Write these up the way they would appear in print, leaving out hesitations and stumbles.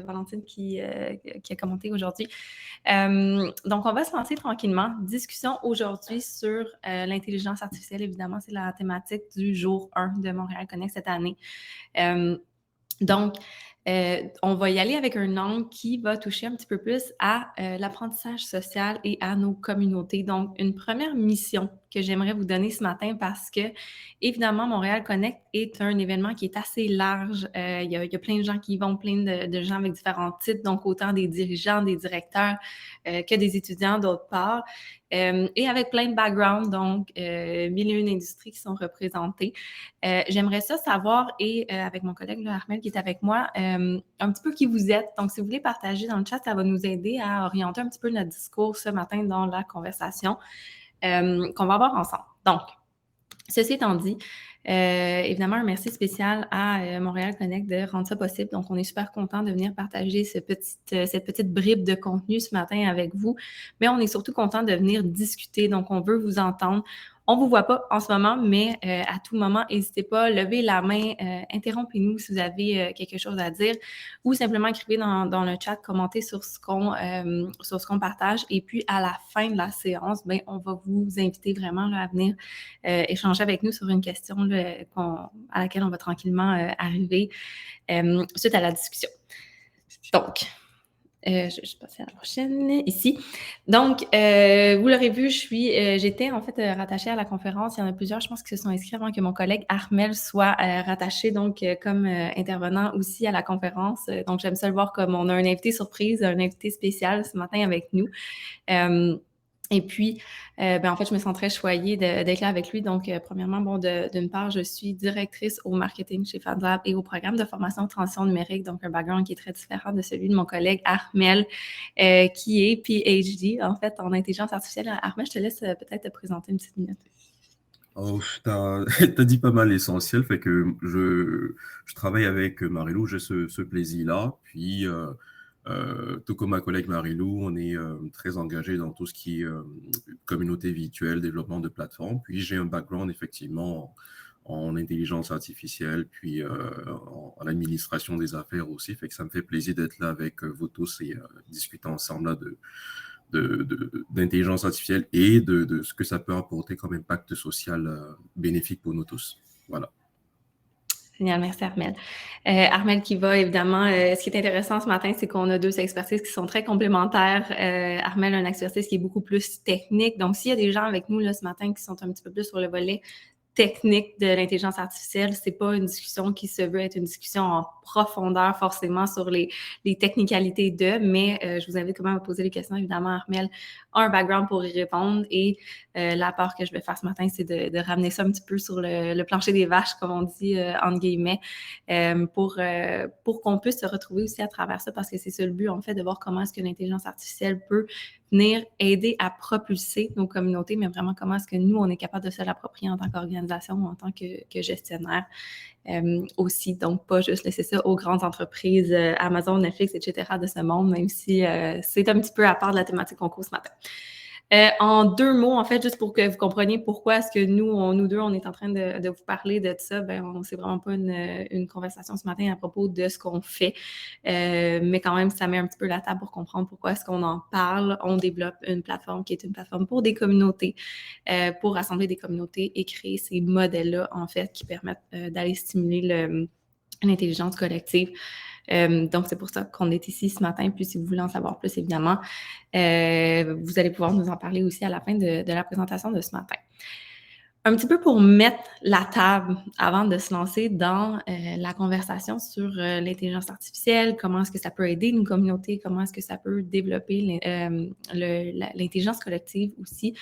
Valentine qui a commenté aujourd'hui. Donc, on va se lancer tranquillement. Discussion aujourd'hui sur l'intelligence artificielle. Évidemment, c'est la thématique du jour 1 de Montréal Connect cette année. Donc, on va y aller avec un angle qui va toucher un petit peu plus à l'apprentissage social et à nos communautés. Donc, une première mission que j'aimerais vous donner ce matin parce que, évidemment, Montréal Connect est un événement qui est assez large. Il y a plein de gens qui y vont, plein de gens avec différents titres, donc autant des dirigeants, des directeurs que des étudiants d'autre part. Et avec plein de backgrounds, donc 1001 industries qui sont représentées. J'aimerais ça savoir, et avec mon collègue là, Armel qui est avec moi, un petit peu qui vous êtes. Donc, si vous voulez partager dans le chat, ça va nous aider à orienter un petit peu notre discours ce matin dans la conversation qu'on va avoir ensemble. Donc, ceci étant dit, évidemment, un merci spécial à Montréal Connect de rendre ça possible. Donc, on est super content de venir partager cette petite bribe de contenu ce matin avec vous. Mais on est surtout content de venir discuter. Donc, on veut vous entendre. On ne vous voit pas en ce moment, mais à tout moment, n'hésitez pas, levez la main, interrompez-nous si vous avez quelque chose à dire ou simplement écrivez dans le chat, commentez sur ce qu'on partage. Et puis, à la fin de la séance, ben, on va vous inviter vraiment là, à venir échanger avec nous sur une question là, à laquelle on va tranquillement arriver suite à la discussion. Donc, je vais passer à la prochaine, ici. Donc, vous l'aurez vu, j'étais en fait rattachée à la conférence. Il y en a plusieurs, je pense, qui se sont inscrits avant que mon collègue Armel soit rattaché donc comme intervenant aussi à la conférence. Donc, j'aime ça le voir comme on a un invité surprise, un invité spécial ce matin avec nous. Et puis, en fait, je me sens très choyée d'être là avec lui. Donc, premièrement, d'une part, je suis directrice au marketing chez FabLab et au programme de formation de transition numérique, donc un background qui est très différent de celui de mon collègue Armel, qui est PhD, en fait, en intelligence artificielle. Armel, je te laisse peut-être te présenter une petite minute. Oh, t'as dit pas mal l'essentiel, fait que je travaille avec Marilou, j'ai ce plaisir-là. Puis, tout comme ma collègue Marilou, on est très engagé dans tout ce qui est communauté virtuelle, développement de plateformes. Puis, j'ai un background effectivement en intelligence artificielle, puis en administration des affaires aussi. Fait que ça me fait plaisir d'être là avec vous tous et discuter ensemble là, d'intelligence artificielle et de ce que ça peut apporter comme impact social bénéfique pour nous tous. Voilà. Génial, merci Armel. Armel qui va évidemment, ce qui est intéressant ce matin, c'est qu'on a deux expertises qui sont très complémentaires. Armel a une expertise qui est beaucoup plus technique. Donc, s'il y a des gens avec nous là, ce matin qui sont un petit peu plus sur le volet technique de l'intelligence artificielle, c'est pas une discussion qui se veut être une discussion en profondeur forcément sur les technicalités mais je vous invite quand même à poser les questions. Évidemment, Armel a un background pour y répondre et la part que je vais faire ce matin, c'est de ramener ça un petit peu sur le plancher des vaches, comme on dit, entre guillemets, pour qu'on puisse se retrouver aussi à travers ça, parce que c'est ça le but, en fait, de voir comment est-ce que l'intelligence artificielle peut venir aider à propulser nos communautés, mais vraiment comment est-ce que nous, on est capable de se l'approprier en tant qu'organisation ou en tant que gestionnaire aussi. Donc, pas juste laisser ça aux grandes entreprises, Amazon, Netflix, etc. de ce monde, même si c'est un petit peu à part de la thématique qu'on court ce matin. En deux mots, en fait, juste pour que vous compreniez pourquoi est-ce que nous deux, on est en train de vous parler de ça, c'est vraiment pas une conversation ce matin à propos de ce qu'on fait, mais quand même, ça met un petit peu la table pour comprendre pourquoi est-ce qu'on en parle. On développe une plateforme qui est une plateforme pour des communautés, pour rassembler des communautés et créer ces modèles-là, en fait, qui permettent d'aller stimuler l'intelligence collective. Donc, c'est pour ça qu'on est ici ce matin. Puis, si vous voulez en savoir plus, évidemment, vous allez pouvoir nous en parler aussi à la fin de la présentation de ce matin. Un petit peu pour mettre la table avant de se lancer dans la conversation sur l'intelligence artificielle, comment est-ce que ça peut aider une communauté, comment est-ce que ça peut développer l'intelligence collective aussi.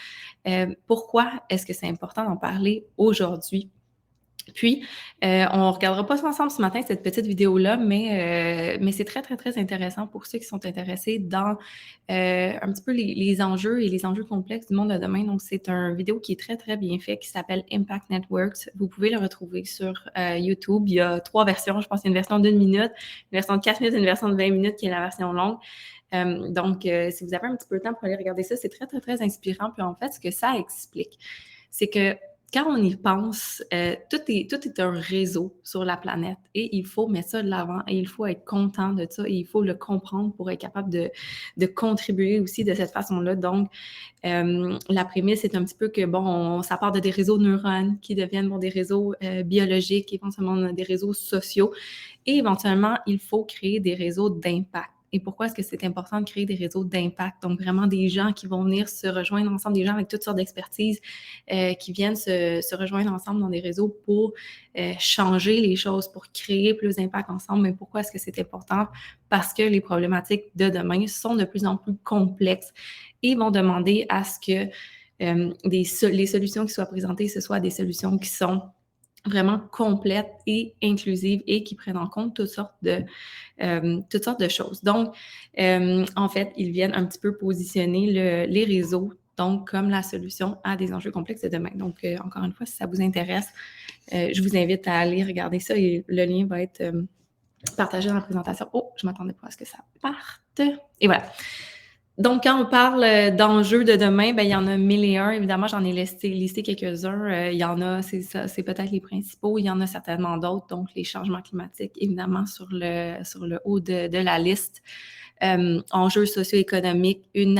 Pourquoi est-ce que c'est important d'en parler aujourd'hui? Puis, on regardera pas ça ensemble ce matin, cette petite vidéo-là, mais c'est très, très, très intéressant pour ceux qui sont intéressés dans un petit peu les enjeux et les enjeux complexes du monde de demain. Donc, c'est une vidéo qui est très, très bien faite, qui s'appelle Impact Networks. Vous pouvez le retrouver sur YouTube. Il y a 3 versions. Je pense qu'il y a une version d'1 minute, une version de 4 minutes, une version de 20 minutes qui est la version longue. Donc, si vous avez un petit peu de temps pour aller regarder ça, c'est très, très, très inspirant. Puis, en fait, ce que ça explique, c'est que quand on y pense, tout est un réseau sur la planète et il faut mettre ça de l'avant et il faut être content de ça et il faut le comprendre pour être capable de contribuer aussi de cette façon-là. Donc, la prémisse est un petit peu que, bon, ça part de des réseaux de neurones qui deviennent des réseaux biologiques, éventuellement des réseaux sociaux et éventuellement, il faut créer des réseaux d'impact. Et pourquoi est-ce que c'est important de créer des réseaux d'impact? Donc, vraiment des gens qui vont venir se rejoindre ensemble, des gens avec toutes sortes d'expertises qui viennent se rejoindre ensemble dans des réseaux pour changer les choses, pour créer plus d'impact ensemble. Mais pourquoi est-ce que c'est important? Parce que les problématiques de demain sont de plus en plus complexes et vont demander à ce que les solutions qui soient présentées, ce soient des solutions qui sont vraiment complètes et inclusives et qui prennent en compte toutes sortes de choses. Donc, en fait, ils viennent un petit peu positionner les réseaux, donc comme la solution à des enjeux complexes de demain. Donc, encore une fois, si ça vous intéresse, je vous invite à aller regarder ça et le lien va être partagé dans la présentation. Oh, je ne m'attendais pas à ce que ça parte. Et voilà. Donc, quand on parle d'enjeux de demain, ben, il y en a 1001. Évidemment, j'en ai listé quelques-uns. Il y en a, c'est peut-être les principaux. Il y en a certainement d'autres. Donc, les changements climatiques, évidemment, sur le haut de la liste. Enjeux socio-économiques, une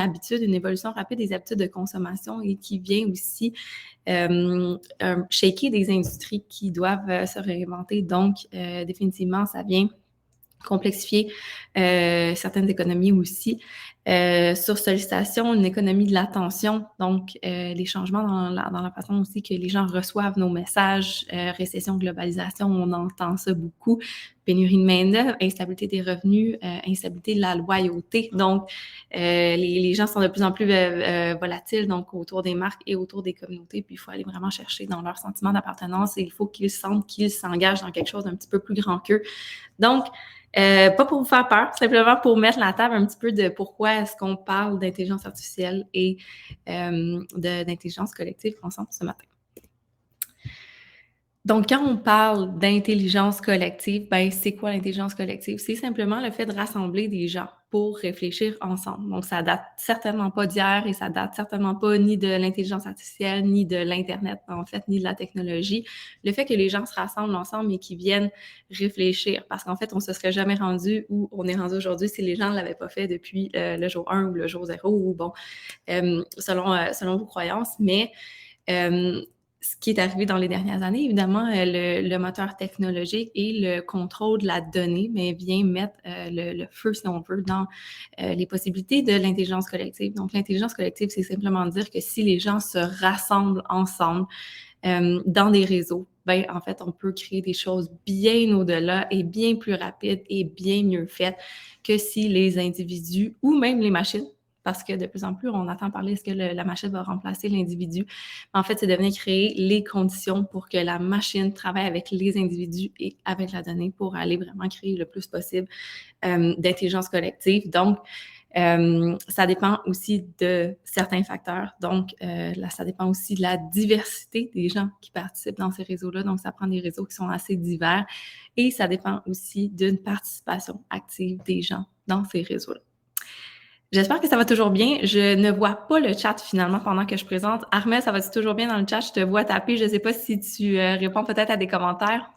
évolution rapide des habitudes de consommation et qui vient aussi shaker des industries qui doivent se réinventer. Donc, définitivement, ça vient complexifier certaines économies aussi. Sur sollicitation, une économie de l'attention, donc les changements dans la façon aussi que les gens reçoivent nos messages, récession, globalisation, on entend ça beaucoup, pénurie de main-d'œuvre, instabilité des revenus, instabilité de la loyauté. Donc, les gens sont de plus en plus volatiles, donc autour des marques et autour des communautés, puis il faut aller vraiment chercher dans leur sentiment d'appartenance et il faut qu'ils sentent qu'ils s'engagent dans quelque chose d'un petit peu plus grand qu'eux. Donc, pas pour vous faire peur, simplement pour mettre la table un petit peu de pourquoi est-ce qu'on parle d'intelligence artificielle et d'intelligence collective ensemble ce matin. Donc, quand on parle d'intelligence collective, ben, c'est quoi l'intelligence collective? C'est simplement le fait de rassembler des gens pour réfléchir ensemble. Donc, ça date certainement pas d'hier et ça date certainement pas ni de l'intelligence artificielle, ni de l'Internet, en fait, ni de la technologie. Le fait que les gens se rassemblent ensemble et qu'ils viennent réfléchir, parce qu'en fait, on se serait jamais rendu où on est rendu aujourd'hui si les gens ne l'avaient pas fait depuis le jour 1 ou le jour 0 ou bon, selon vos croyances, mais ce qui est arrivé dans les dernières années, évidemment, le moteur technologique et le contrôle de la donnée vient mettre le feu, si on veut, dans les possibilités de l'intelligence collective. Donc, l'intelligence collective, c'est simplement dire que si les gens se rassemblent ensemble dans des réseaux, ben, en fait, on peut créer des choses bien au-delà et bien plus rapides et bien mieux faites que si les individus ou même les machines, parce que de plus en plus, on entend parler est-ce que la machine va remplacer l'individu. En fait, c'est de venir créer les conditions pour que la machine travaille avec les individus et avec la donnée pour aller vraiment créer le plus possible d'intelligence collective. Donc, ça dépend aussi de certains facteurs. Donc, là, ça dépend aussi de la diversité des gens qui participent dans ces réseaux-là. Donc, ça prend des réseaux qui sont assez divers et ça dépend aussi d'une participation active des gens dans ces réseaux-là. J'espère que ça va toujours bien. Je ne vois pas le chat finalement pendant que je présente. Armel, ça va-tu toujours bien dans le chat? Je te vois taper. Je ne sais pas si tu réponds peut-être à des commentaires.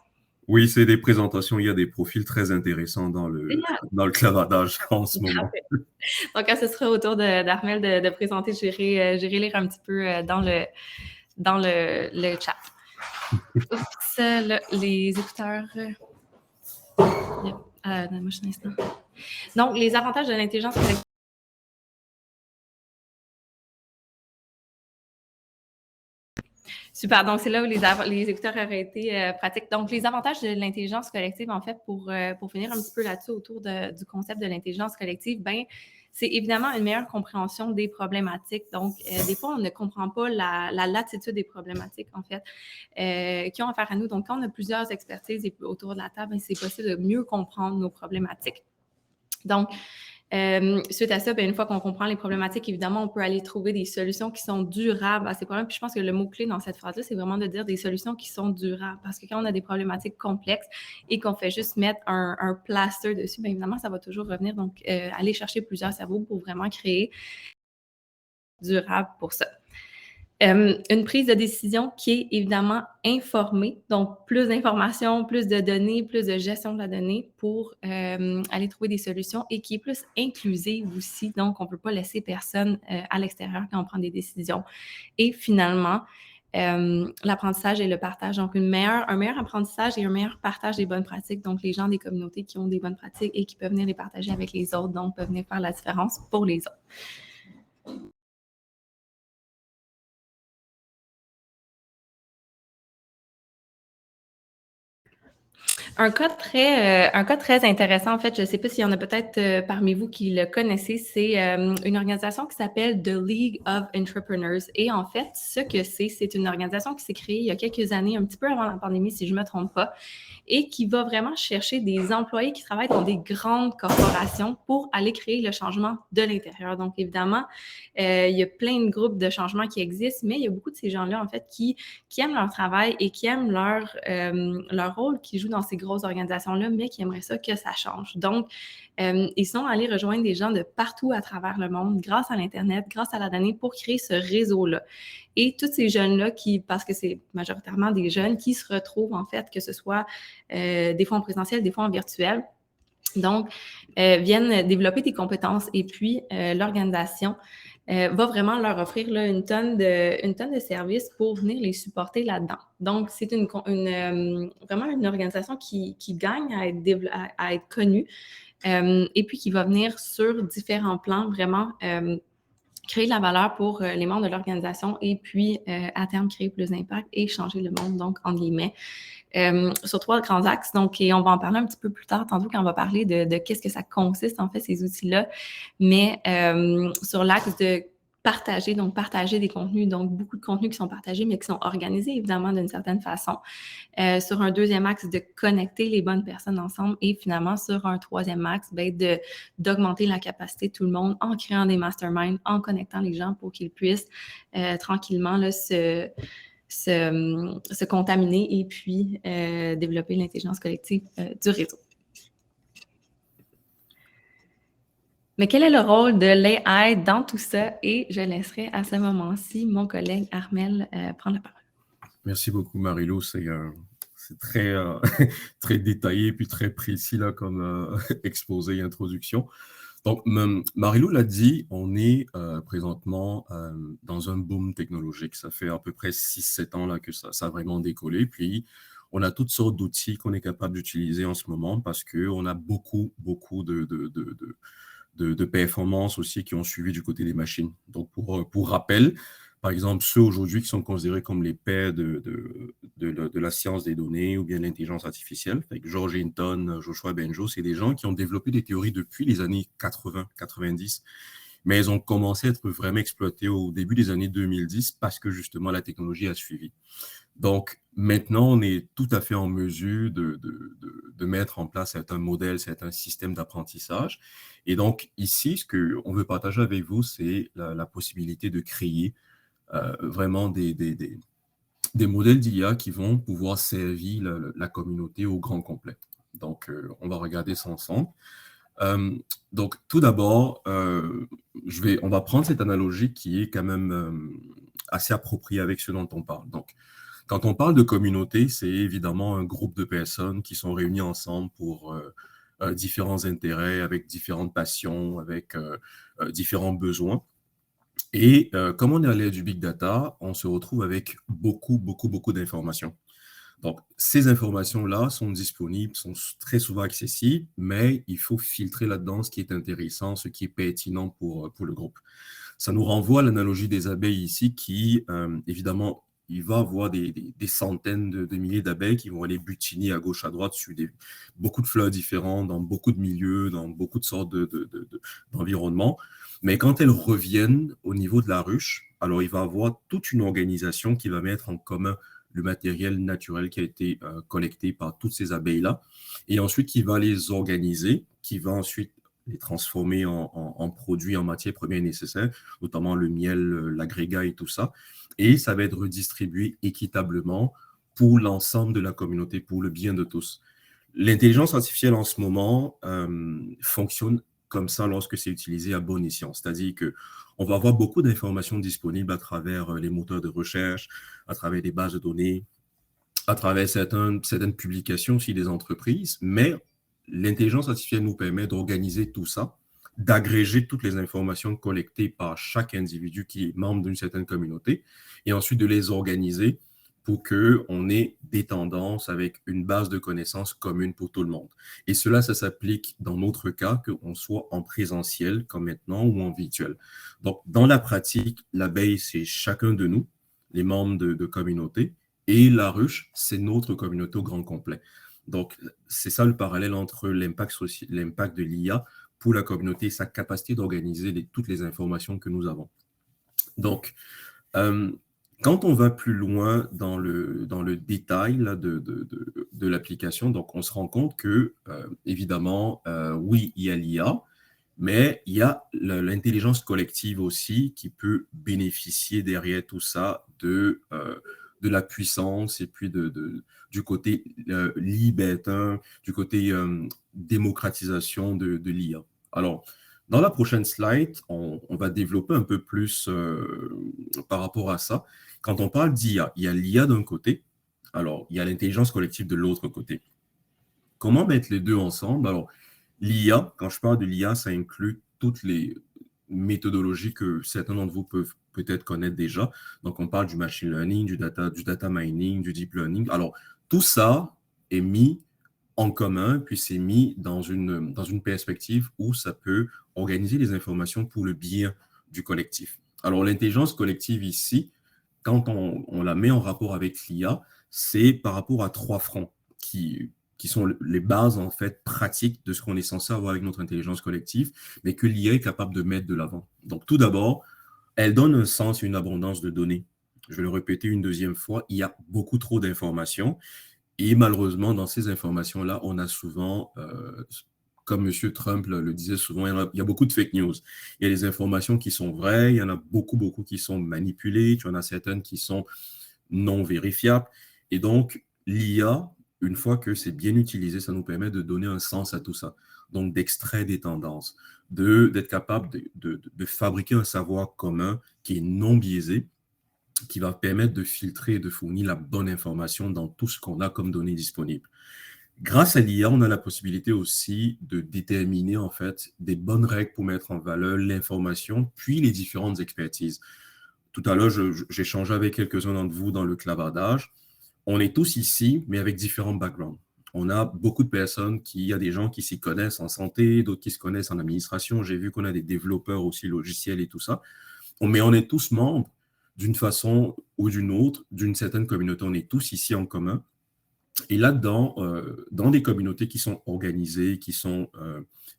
Oui, c'est des présentations. Il y a des profils très intéressants dans le clavardage en ce moment. Donc, quand ce sera au tour d'Armel de présenter, j'irai lire un petit peu dans le chat. Oups, là, les écouteurs. Donne-moi juste un instant. Donc, les avantages de l'intelligence collective. Super. Donc, c'est là où les écouteurs auraient été pratiques. Donc, les avantages de l'intelligence collective, en fait, pour finir un petit peu là-dessus autour du concept de l'intelligence collective, ben, c'est évidemment une meilleure compréhension des problématiques. Donc, des fois, on ne comprend pas la latitude des problématiques, en fait, qui ont affaire à nous. Donc, quand on a plusieurs expertises autour de la table, ben, c'est possible de mieux comprendre nos problématiques. Donc, suite à ça, bien, une fois qu'on comprend les problématiques, évidemment, on peut aller trouver des solutions qui sont durables à ces problèmes. Puis je pense que le mot-clé dans cette phrase-là, c'est vraiment de dire des solutions qui sont durables. Parce que quand on a des problématiques complexes et qu'on fait juste mettre un plaster dessus, bien évidemment, ça va toujours revenir. Donc, aller chercher plusieurs cerveaux pour vraiment créer durable pour ça. Une prise de décision qui est évidemment informée, donc plus d'informations, plus de données, plus de gestion de la donnée pour aller trouver des solutions et qui est plus inclusive aussi. Donc, on ne peut pas laisser personne à l'extérieur quand on prend des décisions. Et finalement, l'apprentissage et le partage. Donc, un meilleur apprentissage et un meilleur partage des bonnes pratiques. Donc, les gens des communautés qui ont des bonnes pratiques et qui peuvent venir les partager avec les autres, donc peuvent venir faire la différence pour les autres. Un cas très intéressant, en fait, je ne sais pas s'il y en a peut-être parmi vous qui le connaissez, c'est une organisation qui s'appelle The League of Entrepreneurs. Et en fait, ce que c'est une organisation qui s'est créée il y a quelques années, un petit peu avant la pandémie, si je ne me trompe pas, et qui va vraiment chercher des employés qui travaillent dans des grandes corporations pour aller créer le changement de l'intérieur. Donc, évidemment, il y a plein de groupes de changement qui existent, mais il y a beaucoup de ces gens-là, en fait, qui aiment leur travail et qui aiment leur rôle qu'ils jouent dans ces grosses organisations-là, mais qui aimeraient ça que ça change. Donc, ils sont allés rejoindre des gens de partout à travers le monde grâce à l'Internet, grâce à la donnée pour créer ce réseau-là. Et tous ces jeunes-là, parce que c'est majoritairement des jeunes qui se retrouvent, en fait, que ce soit des fois en présentiel, des fois en virtuel, donc, viennent développer des compétences et puis l'organisation va vraiment leur offrir là, une tonne de services pour venir les supporter là-dedans. Donc, c'est vraiment une organisation qui gagne à être connue et puis qui va venir sur différents plans vraiment créer de la valeur pour les membres de l'organisation et puis à terme créer plus d'impact et changer le monde, donc entre guillemets. Sur 3 grands axes. Donc, et on va en parler un petit peu plus tard, tantôt, quand on va parler de qu'est-ce que ça consiste, en fait, ces outils-là. Mais sur l'axe de partager, donc partager des contenus, donc beaucoup de contenus qui sont partagés, mais qui sont organisés, évidemment, d'une certaine façon. Sur un deuxième axe, de connecter les bonnes personnes ensemble. Et finalement, sur un troisième axe, d'augmenter la capacité de tout le monde en créant des masterminds, en connectant les gens pour qu'ils puissent tranquillement là, se contaminer et puis développer l'intelligence collective du réseau. Mais quel est le rôle de l'AI dans tout ça? Et je laisserai à ce moment-ci mon collègue Armel prendre la parole. Merci beaucoup, Marilou. C'est très, très détaillé et puis très précis là, comme exposé et introduction. Donc, Marilou l'a dit, on est présentement dans un boom technologique. Ça fait à peu près 6-7 ans là, que ça a vraiment décollé. Puis, on a toutes sortes d'outils qu'on est capable d'utiliser en ce moment parce qu'on a beaucoup de performances aussi qui ont suivi du côté des machines. Donc, pour rappel, par exemple, ceux aujourd'hui qui sont considérés comme les pères de la science des données ou bien l'intelligence artificielle, avec George Hinton, Joshua Bengio, c'est des gens qui ont développé des théories depuis les années 80, 90, mais elles ont commencé à être vraiment exploitées au début des années 2010 parce que justement la technologie a suivi. Donc, maintenant, on est tout à fait en mesure de mettre en place certains modèles, certains systèmes d'apprentissage. Et donc, ici, ce qu'on veut partager avec vous, c'est la possibilité de créer vraiment des modèles d'IA qui vont pouvoir servir la communauté au grand complet. Donc, on va regarder ça ensemble. Donc, tout d'abord, on va prendre cette analogie qui est quand même assez appropriée avec ce dont on parle. Donc, quand on parle de communauté, c'est évidemment un groupe de personnes qui sont réunies ensemble pour différents intérêts, avec différentes passions, avec différents besoins. Et comme on est à l'ère du big data, on se retrouve avec beaucoup d'informations. Donc, ces informations-là sont disponibles, sont très souvent accessibles, mais il faut filtrer là-dedans ce qui est intéressant, ce qui est pertinent pour le groupe. Ça nous renvoie à l'analogie des abeilles ici qui, évidemment, il va y avoir des centaines de milliers d'abeilles qui vont aller butiner à gauche, à droite sur beaucoup de fleurs différentes, dans beaucoup de milieux, dans beaucoup de sortes d'environnements. Mais quand elles reviennent au niveau de la ruche, alors il va y avoir toute une organisation qui va mettre en commun le matériel naturel qui a été collecté par toutes ces abeilles-là, et ensuite qui va les organiser, qui va ensuite les transformer en produits, en matières premières nécessaires, notamment le miel, l'agrégat et tout ça. Et ça va être redistribué équitablement pour l'ensemble de la communauté, pour le bien de tous. L'intelligence artificielle en ce moment fonctionne comme ça lorsque c'est utilisé à bon escient. C'est-à-dire qu'on va avoir beaucoup d'informations disponibles à travers les moteurs de recherche, à travers des bases de données, à travers certaines publications aussi des entreprises, mais l'intelligence artificielle nous permet d'organiser tout ça, d'agréger toutes les informations collectées par chaque individu qui est membre d'une certaine communauté, et ensuite de les organiser pour qu'on ait des tendances avec une base de connaissances commune pour tout le monde. Et cela, ça s'applique dans notre cas, qu'on soit en présentiel comme maintenant ou en virtuel. Donc, dans la pratique, l'abeille, c'est chacun de nous, les membres de communauté, et la ruche, c'est notre communauté au grand complet. Donc, c'est ça le parallèle entre l'impact de l'IA pour la communauté et sa capacité d'organiser toutes les informations que nous avons. Donc, quand on va plus loin dans le détail là, de l'application, donc on se rend compte que, évidemment, oui, il y a l'IA, mais il y a l'intelligence collective aussi qui peut bénéficier derrière tout ça de la puissance et puis du côté libertin, du côté démocratisation de l'IA. Alors, dans la prochaine slide, on va développer un peu plus par rapport à ça. Quand on parle d'IA, il y a l'IA d'un côté, alors il y a l'intelligence collective de l'autre côté. Comment mettre les deux ensemble? Alors, l'IA, quand je parle de l'IA, ça inclut toutes les méthodologies que certains d'entre vous peuvent peut-être connaître déjà. Donc, on parle du machine learning, du data mining, du deep learning. Alors, tout ça est mis en commun, puis c'est mis dans une perspective où ça peut organiser les informations pour le bien du collectif. Alors, l'intelligence collective ici, quand on la met en rapport avec l'IA, c'est par rapport à 3 fronts qui sont les bases, en fait, pratiques de ce qu'on est censé avoir avec notre intelligence collective, mais que l'IA est capable de mettre de l'avant. Donc, tout d'abord, elle donne un sens et une abondance de données. Je vais le répéter une deuxième fois, il y a beaucoup trop d'informations. Et malheureusement, dans ces informations-là, on a souvent, comme M. Trump le disait souvent, il y a beaucoup de fake news. Il y a des informations qui sont vraies, il y en a beaucoup qui sont manipulées, il y en a certaines qui sont non vérifiables. Et donc, l'IA, une fois que c'est bien utilisé, ça nous permet de donner un sens à tout ça. Donc, d'extraire des tendances, d'être capable de fabriquer un savoir commun qui est non biaisé, qui va permettre de filtrer et de fournir la bonne information dans tout ce qu'on a comme données disponibles. Grâce à l'IA, on a la possibilité aussi de déterminer en fait des bonnes règles pour mettre en valeur l'information, puis les différentes expertises. Tout à l'heure, j'échangeais avec quelques-uns d'entre vous dans le clavardage. On est tous ici, mais avec différents backgrounds. On a beaucoup de personnes il y a des gens qui s'y connaissent en santé, d'autres qui se connaissent en administration. J'ai vu qu'on a des développeurs aussi logiciels et tout ça. Mais on est tous membres d'une façon ou d'une autre, d'une certaine communauté. On est tous ici en commun. Et là-dedans, dans des communautés qui sont organisées, qui sont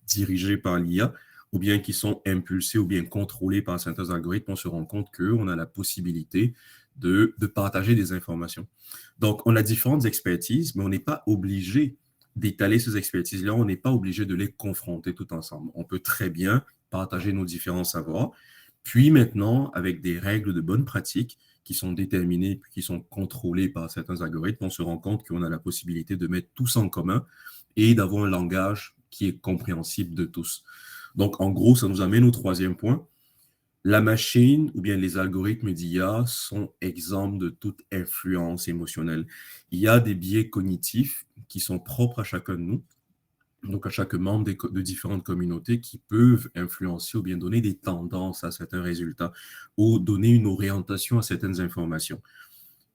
dirigées par l'IA, ou bien qui sont impulsées ou bien contrôlées par certains algorithmes, on se rend compte qu'on a la possibilité de partager des informations. Donc, on a différentes expertises, mais on n'est pas obligé d'étaler ces expertises-là, on n'est pas obligé de les confronter tout ensemble. On peut très bien partager nos différents savoirs, puis maintenant, avec des règles de bonne pratique qui sont déterminées puis qui sont contrôlées par certains algorithmes, on se rend compte qu'on a la possibilité de mettre tout ça en commun et d'avoir un langage qui est compréhensible de tous. Donc, en gros, ça nous amène au troisième point. La machine ou bien les algorithmes d'IA sont exempts de toute influence émotionnelle. Il y a des biais cognitifs qui sont propres à chacun de nous, donc à chaque membre de différentes communautés qui peuvent influencer ou bien donner des tendances à certains résultats ou donner une orientation à certaines informations.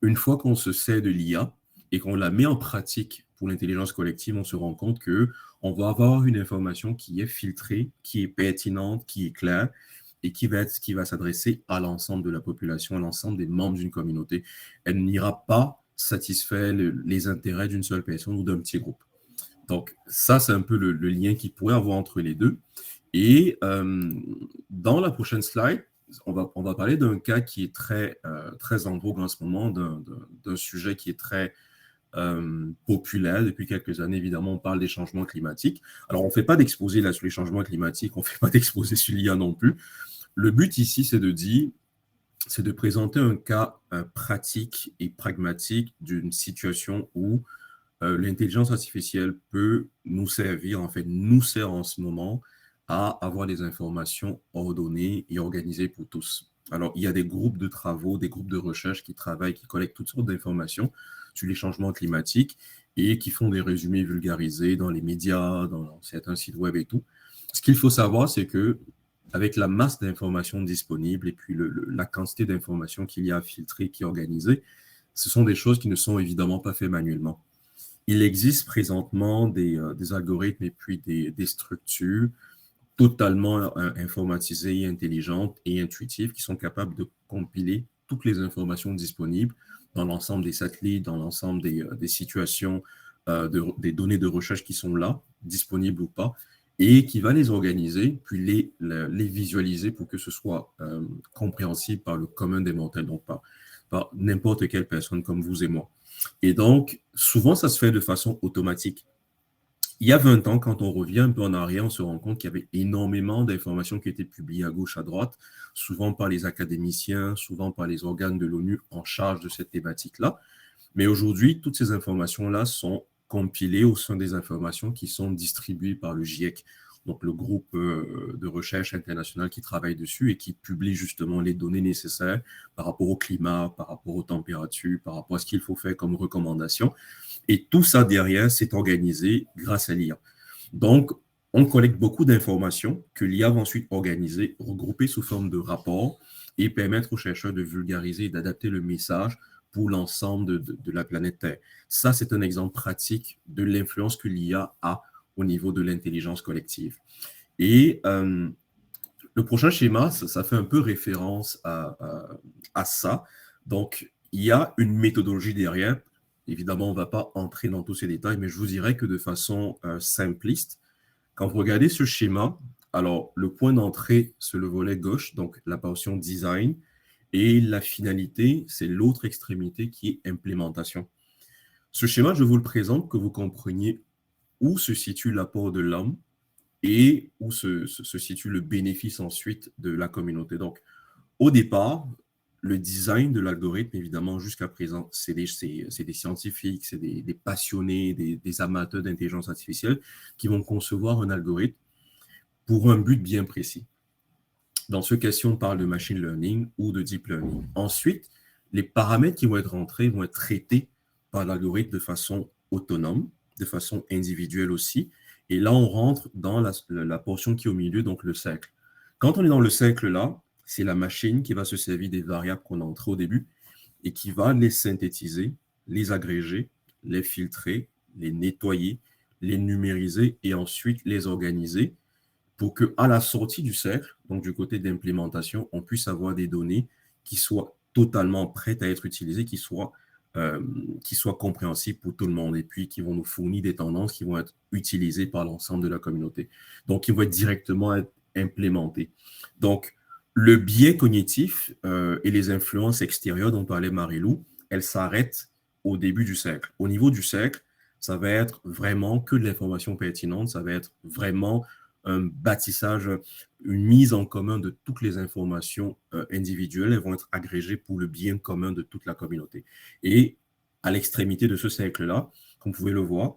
Une fois qu'on se sert de l'IA et qu'on la met en pratique pour l'intelligence collective, on se rend compte qu'on va avoir une information qui est filtrée, qui est pertinente, qui est claire et qui va s'adresser à l'ensemble de la population, à l'ensemble des membres d'une communauté. Elle n'ira pas satisfaire les intérêts d'une seule personne ou d'un petit groupe. Donc, ça, c'est un peu le lien qu'il pourrait avoir entre les deux. Et dans la prochaine slide, on va parler d'un cas qui est très en vogue en ce moment, d'un sujet qui est très populaire depuis quelques années. Évidemment, on parle des changements climatiques. Alors, on ne fait pas d'exposé là sur les changements climatiques, on ne fait pas d'exposé sur l'IA non plus. Le but ici, c'est de présenter un cas pratique et pragmatique d'une situation où l'intelligence artificielle peut nous servir, en fait, nous sert en ce moment à avoir des informations ordonnées et organisées pour tous. Alors, il y a des groupes de travaux, des groupes de recherche qui travaillent, qui collectent toutes sortes d'informations sur les changements climatiques et qui font des résumés vulgarisés dans les médias, dans certains sites web et tout. Ce qu'il faut savoir, c'est que avec la masse d'informations disponibles et puis la quantité d'informations qu'il y a à filtrer, qui est organisée, ce sont des choses qui ne sont évidemment pas faites manuellement. Il existe présentement des algorithmes et puis des structures totalement informatisées et intelligentes et intuitives qui sont capables de compiler toutes les informations disponibles dans l'ensemble des satellites, dans l'ensemble des situations, des données de recherche qui sont là, disponibles ou pas, et qui va les organiser, puis les visualiser pour que ce soit compréhensible par le commun des mortels, donc par n'importe quelle personne comme vous et moi. Et donc, souvent, ça se fait de façon automatique. Il y a 20 ans, quand on revient un peu en arrière, on se rend compte qu'il y avait énormément d'informations qui étaient publiées à gauche, à droite, souvent par les académiciens, souvent par les organes de l'ONU en charge de cette thématique-là. Mais aujourd'hui, toutes ces informations-là sont compilées au sein des informations qui sont distribuées par le GIEC, donc le groupe de recherche international qui travaille dessus et qui publie justement les données nécessaires par rapport au climat, par rapport aux températures, par rapport à ce qu'il faut faire comme recommandation. Et tout ça derrière, c'est organisé grâce à l'IA. Donc, on collecte beaucoup d'informations que l'IA va ensuite organiser, regrouper sous forme de rapports et permettre aux chercheurs de vulgariser et d'adapter le message pour l'ensemble de la planète Terre. Ça, c'est un exemple pratique de l'influence que l'IA a au niveau de l'intelligence collective. Et le prochain schéma, ça fait un peu référence à ça. Donc, il y a une méthodologie derrière. Évidemment, on ne va pas entrer dans tous ces détails, mais je vous dirais que de façon simpliste, quand vous regardez ce schéma, alors le point d'entrée, c'est le volet gauche, donc la portion design, et la finalité, c'est l'autre extrémité qui est implémentation. Ce schéma, je vous le présente, que vous compreniez où se situe l'apport de l'homme et où se situe le bénéfice ensuite de la communauté. Donc, au départ, le design de l'algorithme, évidemment, jusqu'à présent, c'est des scientifiques, c'est des passionnés, des amateurs d'intelligence artificielle qui vont concevoir un algorithme pour un but bien précis. Dans ce cas-ci, on parle de machine learning ou de deep learning. Ensuite, les paramètres qui vont être rentrés vont être traités par l'algorithme de façon autonome, de façon individuelle aussi. Et là, on rentre dans la portion qui est au milieu, donc le cercle. Quand on est dans le cercle-là, c'est la machine qui va se servir des variables qu'on a entrées au début et qui va les synthétiser, les agréger, les filtrer, les nettoyer, les numériser et ensuite les organiser pour qu'à la sortie du cercle, donc du côté d'implémentation, on puisse avoir des données qui soient totalement prêtes à être utilisées, qui soient compréhensibles pour tout le monde et puis qui vont nous fournir des tendances qui vont être utilisées par l'ensemble de la communauté. Donc, qui vont être directement implémentées. Donc, le biais cognitif et les influences extérieures dont parlait Marie-Lou, elles s'arrêtent au début du cercle. Au niveau du cercle, ça va être vraiment que de l'information pertinente, ça va être vraiment un bâtissage, une mise en commun de toutes les informations individuelles. Elles vont être agrégées pour le bien commun de toute la communauté. Et à l'extrémité de ce cercle-là, comme vous pouvez le voir,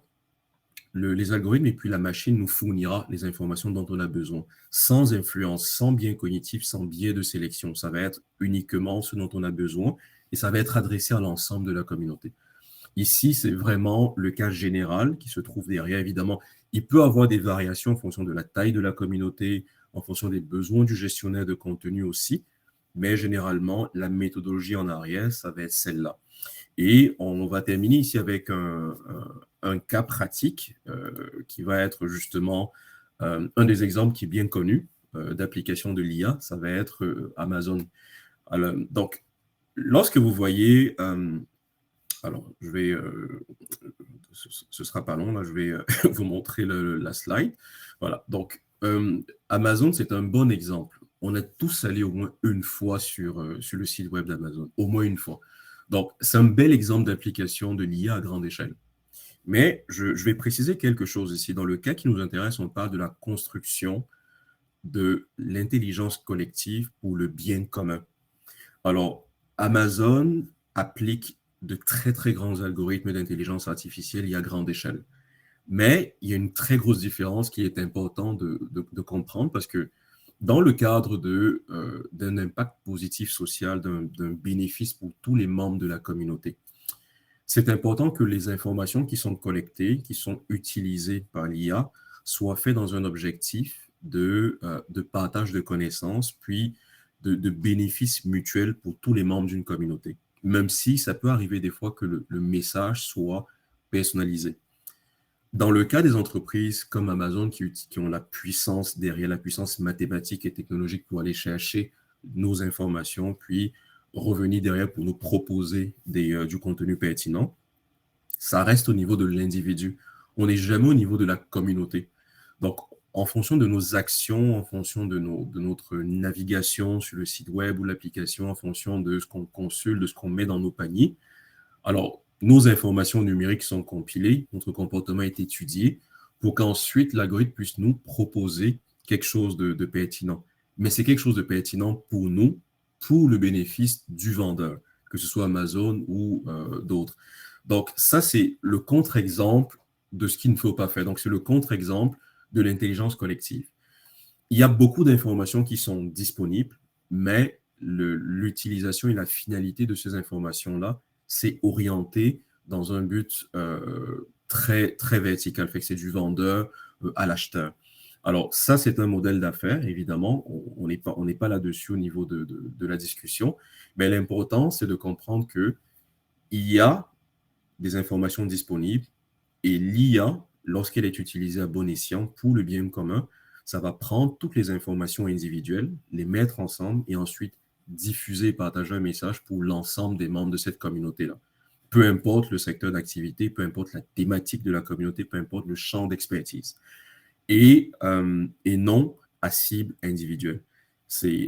les algorithmes et puis la machine nous fournira les informations dont on a besoin, sans influence, sans biais cognitif, sans biais de sélection. Ça va être uniquement ce dont on a besoin et ça va être adressé à l'ensemble de la communauté. Ici, c'est vraiment le cas général qui se trouve derrière. Évidemment, il peut y avoir des variations en fonction de la taille de la communauté, en fonction des besoins du gestionnaire de contenu aussi, mais généralement, la méthodologie en arrière, ça va être celle-là. Et on va terminer ici avec un cas pratique qui va être justement un des exemples qui est bien connu d'application de l'IA, ça va être Amazon. Alors, donc, lorsque vous voyez... alors, ce sera pas long, là, je vais vous montrer la slide. Voilà, donc Amazon, c'est un bon exemple. On est tous allés au moins une fois sur le site web d'Amazon, au moins une fois. Donc, c'est un bel exemple d'application de l'IA à grande échelle. Mais je vais préciser quelque chose ici. Dans le cas qui nous intéresse, on parle de la construction de l'intelligence collective pour le bien commun. Alors, Amazon applique de très, très grands algorithmes d'intelligence artificielle et à grande échelle. Mais il y a une très grosse différence qui est importante de comprendre parce que dans le cadre d'un impact positif social, d'un bénéfice pour tous les membres de la communauté, c'est important que les informations qui sont collectées, qui sont utilisées par l'IA, soient faites dans un objectif de partage de connaissances, puis de bénéfices mutuels pour tous les membres d'une communauté, même si ça peut arriver des fois que le message soit personnalisé. Dans le cas des entreprises comme Amazon qui ont la puissance derrière, la puissance mathématique et technologique pour aller chercher nos informations, puis revenir derrière pour nous proposer du contenu pertinent, ça reste au niveau de l'individu. On n'est jamais au niveau de la communauté. Donc, en fonction de nos actions, en fonction de notre navigation sur le site web ou l'application, en fonction de ce qu'on consulte, de ce qu'on met dans nos paniers, alors, nos informations numériques sont compilées, notre comportement est étudié pour qu'ensuite l'algorithme puisse nous proposer quelque chose de pertinent. Mais c'est quelque chose de pertinent pour nous, pour le bénéfice du vendeur, que ce soit Amazon ou d'autres. Donc, ça, c'est le contre-exemple de ce qu'il ne faut pas faire. Donc, c'est le contre-exemple de l'intelligence collective. Il y a beaucoup d'informations qui sont disponibles, mais l'utilisation et la finalité de ces informations-là, c'est orienté dans un but très, très vertical. Fait que c'est du vendeur à l'acheteur. Alors, ça, c'est un modèle d'affaires, évidemment. On n'est pas là-dessus au niveau de la discussion. Mais l'important, c'est de comprendre qu'il y a des informations disponibles et l'IA, lorsqu'elle est utilisée à bon escient pour le bien commun, ça va prendre toutes les informations individuelles, les mettre ensemble et ensuite diffuser et partager un message pour l'ensemble des membres de cette communauté-là. Peu importe le secteur d'activité, peu importe la thématique de la communauté, peu importe le champ d'expertise. Et non à cible individuelle.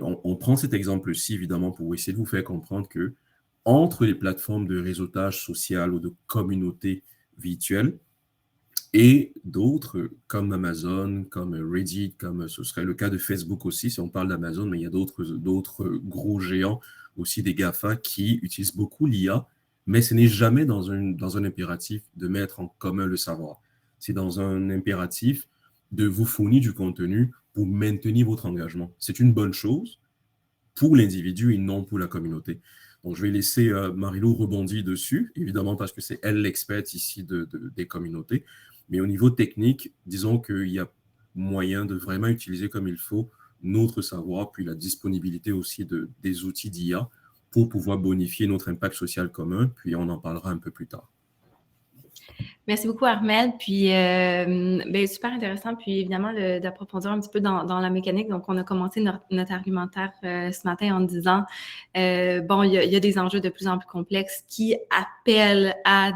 On prend cet exemple-ci, évidemment, pour essayer de vous faire comprendre que entre les plateformes de réseautage social ou de communauté virtuelle et d'autres comme Amazon, comme Reddit, comme ce serait le cas de Facebook aussi, si on parle d'Amazon, mais il y a d'autres gros géants aussi, des GAFA, qui utilisent beaucoup l'IA, mais ce n'est jamais dans un impératif de mettre en commun le savoir. C'est dans un impératif de vous fournir du contenu pour maintenir votre engagement. C'est une bonne chose pour l'individu et non pour la communauté. Donc, je vais laisser Marie-Lou rebondir dessus, évidemment parce que c'est elle l'experte ici des communautés. Mais au niveau technique, disons qu'il y a moyen de vraiment utiliser comme il faut notre savoir, puis la disponibilité aussi des outils d'IA pour pouvoir bonifier notre impact social commun, puis on en parlera un peu plus tard. Merci beaucoup, Armelle. Puis, super intéressant. Puis, évidemment, d'approfondir un petit peu dans la mécanique. Donc, on a commencé notre argumentaire ce matin en disant, il y a des enjeux de plus en plus complexes qui appellent à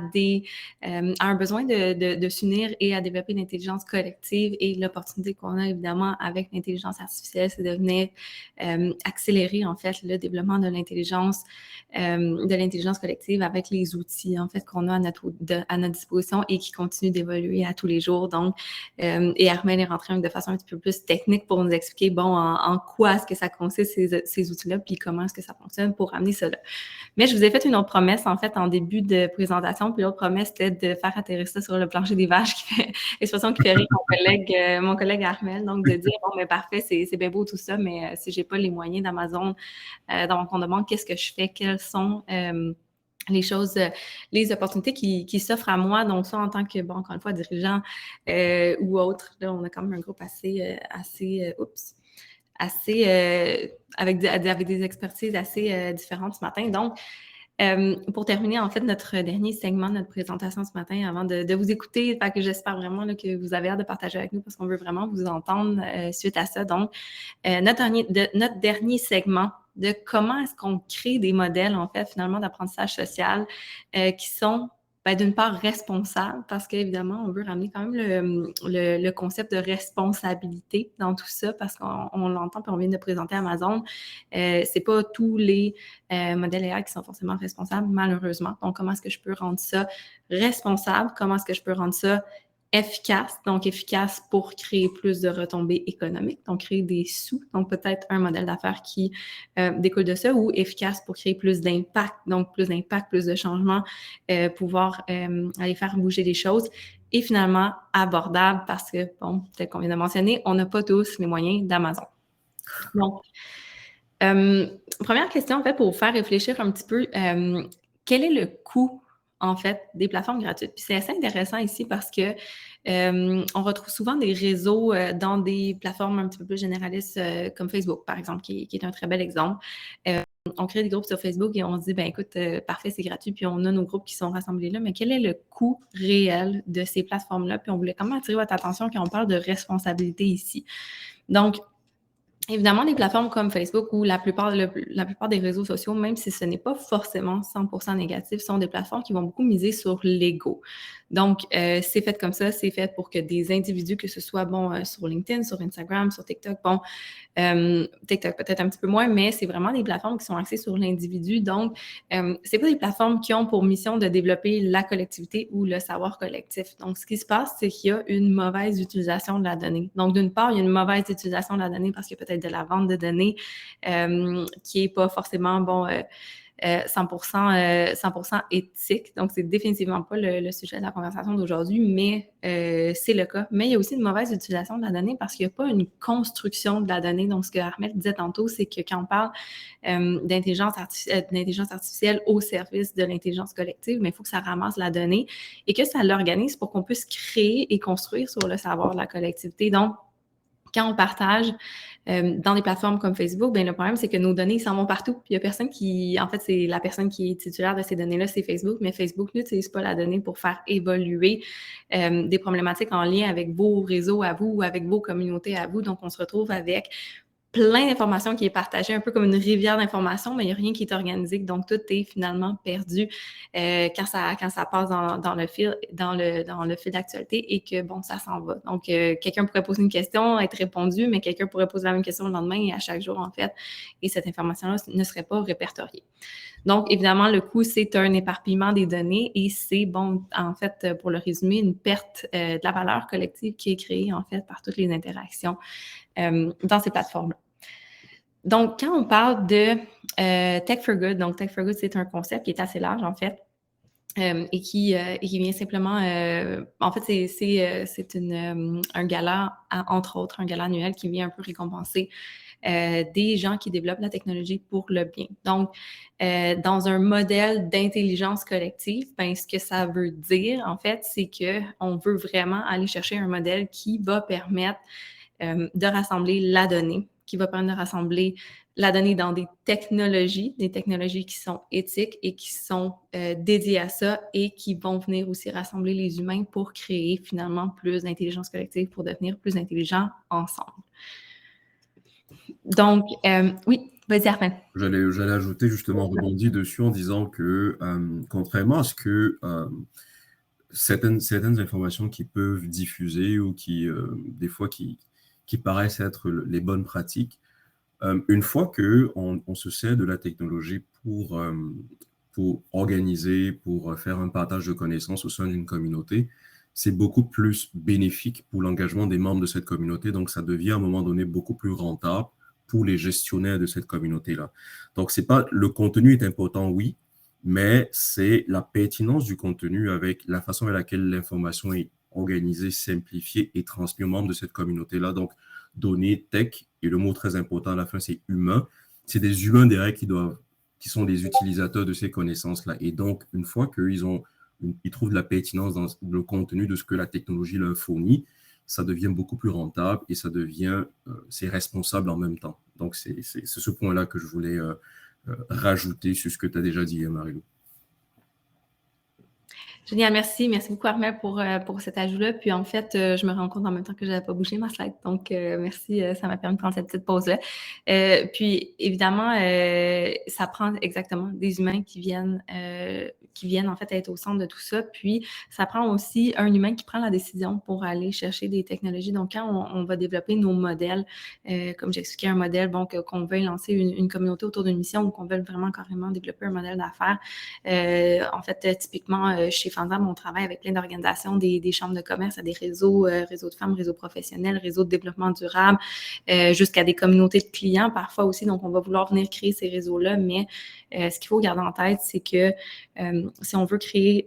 un besoin de s'unir et à développer l'intelligence collective. Et l'opportunité qu'on a, évidemment, avec l'intelligence artificielle, c'est de venir accélérer, en fait, le développement de l'intelligence collective avec les outils, en fait, qu'on a à notre disposition et qui continue d'évoluer à tous les jours. Donc, et Armelle est rentrée de façon un petit peu plus technique pour nous expliquer, en quoi est-ce que ça consiste, ces outils-là, puis comment est-ce que ça fonctionne pour amener ça là. Mais je vous ai fait une autre promesse, en fait, en début de présentation, puis l'autre promesse, c'était de faire atterrir ça sur le plancher des vaches, expression qui fait rire mon collègue Armelle, donc de dire, mais parfait, c'est bien beau tout ça, mais si j'ai pas les moyens d'Amazon dans mon compte de banque, qu'est-ce que je fais? Quelles sont les choses, les opportunités qui s'offrent à moi, donc ça en tant que, encore une fois, dirigeant ou autre. Là, on a quand même un groupe avec des expertises assez différentes ce matin. Donc, pour terminer, en fait, notre dernier segment de notre présentation ce matin, avant de vous écouter, que j'espère vraiment là, que vous avez hâte de partager avec nous parce qu'on veut vraiment vous entendre suite à ça. Donc, notre dernier segment de comment est-ce qu'on crée des modèles, en fait, finalement, d'apprentissage social qui sont d'une part responsables, parce qu'évidemment, on veut ramener quand même le concept de responsabilité dans tout ça, parce qu'on l'entend, puis on vient de présenter Amazon. C'est pas tous les modèles AI qui sont forcément responsables, malheureusement. Donc, comment est-ce que je peux rendre ça responsable? Comment est-ce que je peux rendre ça efficace, donc efficace pour créer plus de retombées économiques, donc créer des sous, donc peut-être un modèle d'affaires qui découle de ça, ou efficace pour créer plus d'impact, donc plus d'impact, plus de changements, pouvoir aller faire bouger les choses, et finalement abordable parce que, bon, tel qu'on vient de mentionner, on n'a pas tous les moyens d'Amazon. Donc, première question, en fait, pour vous faire réfléchir un petit peu, quel est le coût, en fait, des plateformes gratuites? Puis c'est assez intéressant ici parce que on retrouve souvent des réseaux dans des plateformes un petit peu plus généralistes comme Facebook, par exemple, qui est un très bel exemple. On crée des groupes sur Facebook et on se dit, ben écoute, parfait, c'est gratuit, puis on a nos groupes qui sont rassemblés là, mais quel est le coût réel de ces plateformes-là? Puis on voulait quand même attirer votre attention quand on parle de responsabilité ici. Donc, évidemment, des plateformes comme Facebook ou la plupart des réseaux sociaux, même si ce n'est pas forcément 100% négatif, sont des plateformes qui vont beaucoup miser sur l'ego. Donc, c'est fait comme ça, c'est fait pour que des individus, que ce soit sur LinkedIn, sur Instagram, sur TikTok, TikTok peut-être un petit peu moins, mais c'est vraiment des plateformes qui sont axées sur l'individu. Donc, c'est pas des plateformes qui ont pour mission de développer la collectivité ou le savoir collectif. Donc, ce qui se passe, c'est qu'il y a une mauvaise utilisation de la donnée. Donc, d'une part, il y a une mauvaise utilisation de la donnée parce qu'il y a peut-être de la vente de données qui n'est pas forcément 100% éthique. Donc, c'est définitivement pas le sujet de la conversation d'aujourd'hui, mais c'est le cas. Mais il y a aussi une mauvaise utilisation de la donnée parce qu'il n'y a pas une construction de la donnée. Donc, ce que Armel disait tantôt, c'est que quand on parle d'intelligence artificielle au service de l'intelligence collective, mais il faut que ça ramasse la donnée et que ça l'organise pour qu'on puisse créer et construire sur le savoir de la collectivité. Donc, quand on partage dans des plateformes comme Facebook, bien, le problème, c'est que nos données s'en vont partout. Puis il n'y a personne qui... En fait, c'est la personne qui est titulaire de ces données-là, c'est Facebook, mais Facebook n'utilise pas la donnée pour faire évoluer des problématiques en lien avec vos réseaux à vous ou avec vos communautés à vous. Donc, on se retrouve avec plein d'informations qui est partagée, un peu comme une rivière d'informations, mais il n'y a rien qui est organisé, donc tout est finalement perdu quand ça passe dans le fil d'actualité et que, bon, ça s'en va. Donc, quelqu'un pourrait poser une question, être répondu, mais quelqu'un pourrait poser la même question le lendemain et à chaque jour, en fait, et cette information-là ne serait pas répertoriée. Donc, évidemment, le coût, c'est un éparpillement des données et c'est, bon, en fait, pour le résumer, une perte de la valeur collective qui est créée, en fait, par toutes les interactions dans ces plateformes-là. Donc, quand on parle de Tech for Good, donc Tech for Good, c'est un concept qui est assez large, en fait, et qui vient simplement... en fait, c'est un gala, entre autres, un gala annuel qui vient un peu récompenser des gens qui développent la technologie pour le bien. Donc, dans un modèle d'intelligence collective, ben, ce que ça veut dire, en fait, c'est qu'on veut vraiment aller chercher un modèle qui va permettre de rassembler la donnée, qui va permettre de rassembler la donnée dans des technologies qui sont éthiques et qui sont dédiées à ça et qui vont venir aussi rassembler les humains pour créer finalement plus d'intelligence collective, pour devenir plus intelligents ensemble. Donc, oui, vas-y, Arpin. J'allais ajouter justement, rebondir dessus en disant que, contrairement à ce que certaines informations qui peuvent diffuser ou qui, des fois, qui paraissent être les bonnes pratiques, une fois qu'on se sert de la technologie pour organiser, pour faire un partage de connaissances au sein d'une communauté, c'est beaucoup plus bénéfique pour l'engagement des membres de cette communauté. Donc, ça devient à un moment donné beaucoup plus rentable pour les gestionnaires de cette communauté-là. Donc, c'est pas le contenu est important, oui, mais c'est la pertinence du contenu avec la façon avec laquelle l'information est organisée, simplifiée et transmise aux membres de cette communauté-là. Donc, données, tech, et le mot très important à la fin, c'est humain. C'est des humains derrière qui sont des utilisateurs de ces connaissances-là. Et donc, une fois qu'ils trouvent de la pertinence dans le contenu de ce que la technologie leur fournit, ça devient beaucoup plus rentable et c'est responsable en même temps. Donc, c'est ce point-là que je voulais rajouter sur ce que tu as déjà dit, Marie-Lou. Génial, merci. Merci beaucoup, Armel, pour cet ajout-là. Puis, en fait, je me rends compte en même temps que je n'avais pas bougé ma slide. Donc, merci. Ça m'a permis de prendre cette petite pause-là. Puis, évidemment, ça prend exactement des humains qui viennent en fait être au centre de tout ça. Puis, ça prend aussi un humain qui prend la décision pour aller chercher des technologies. Donc, quand on va développer nos modèles, comme j'expliquais, un modèle, bon, qu'on veuille lancer une communauté autour d'une mission ou qu'on veuille vraiment carrément développer un modèle d'affaires, en fait, typiquement, chez Fanzam, on travaille avec plein d'organisations, des chambres de commerce, à des réseaux de femmes, réseaux professionnels, réseaux de développement durable, jusqu'à des communautés de clients parfois aussi. Donc, on va vouloir venir créer ces réseaux-là, mais ce qu'il faut garder en tête, c'est que si on veut créer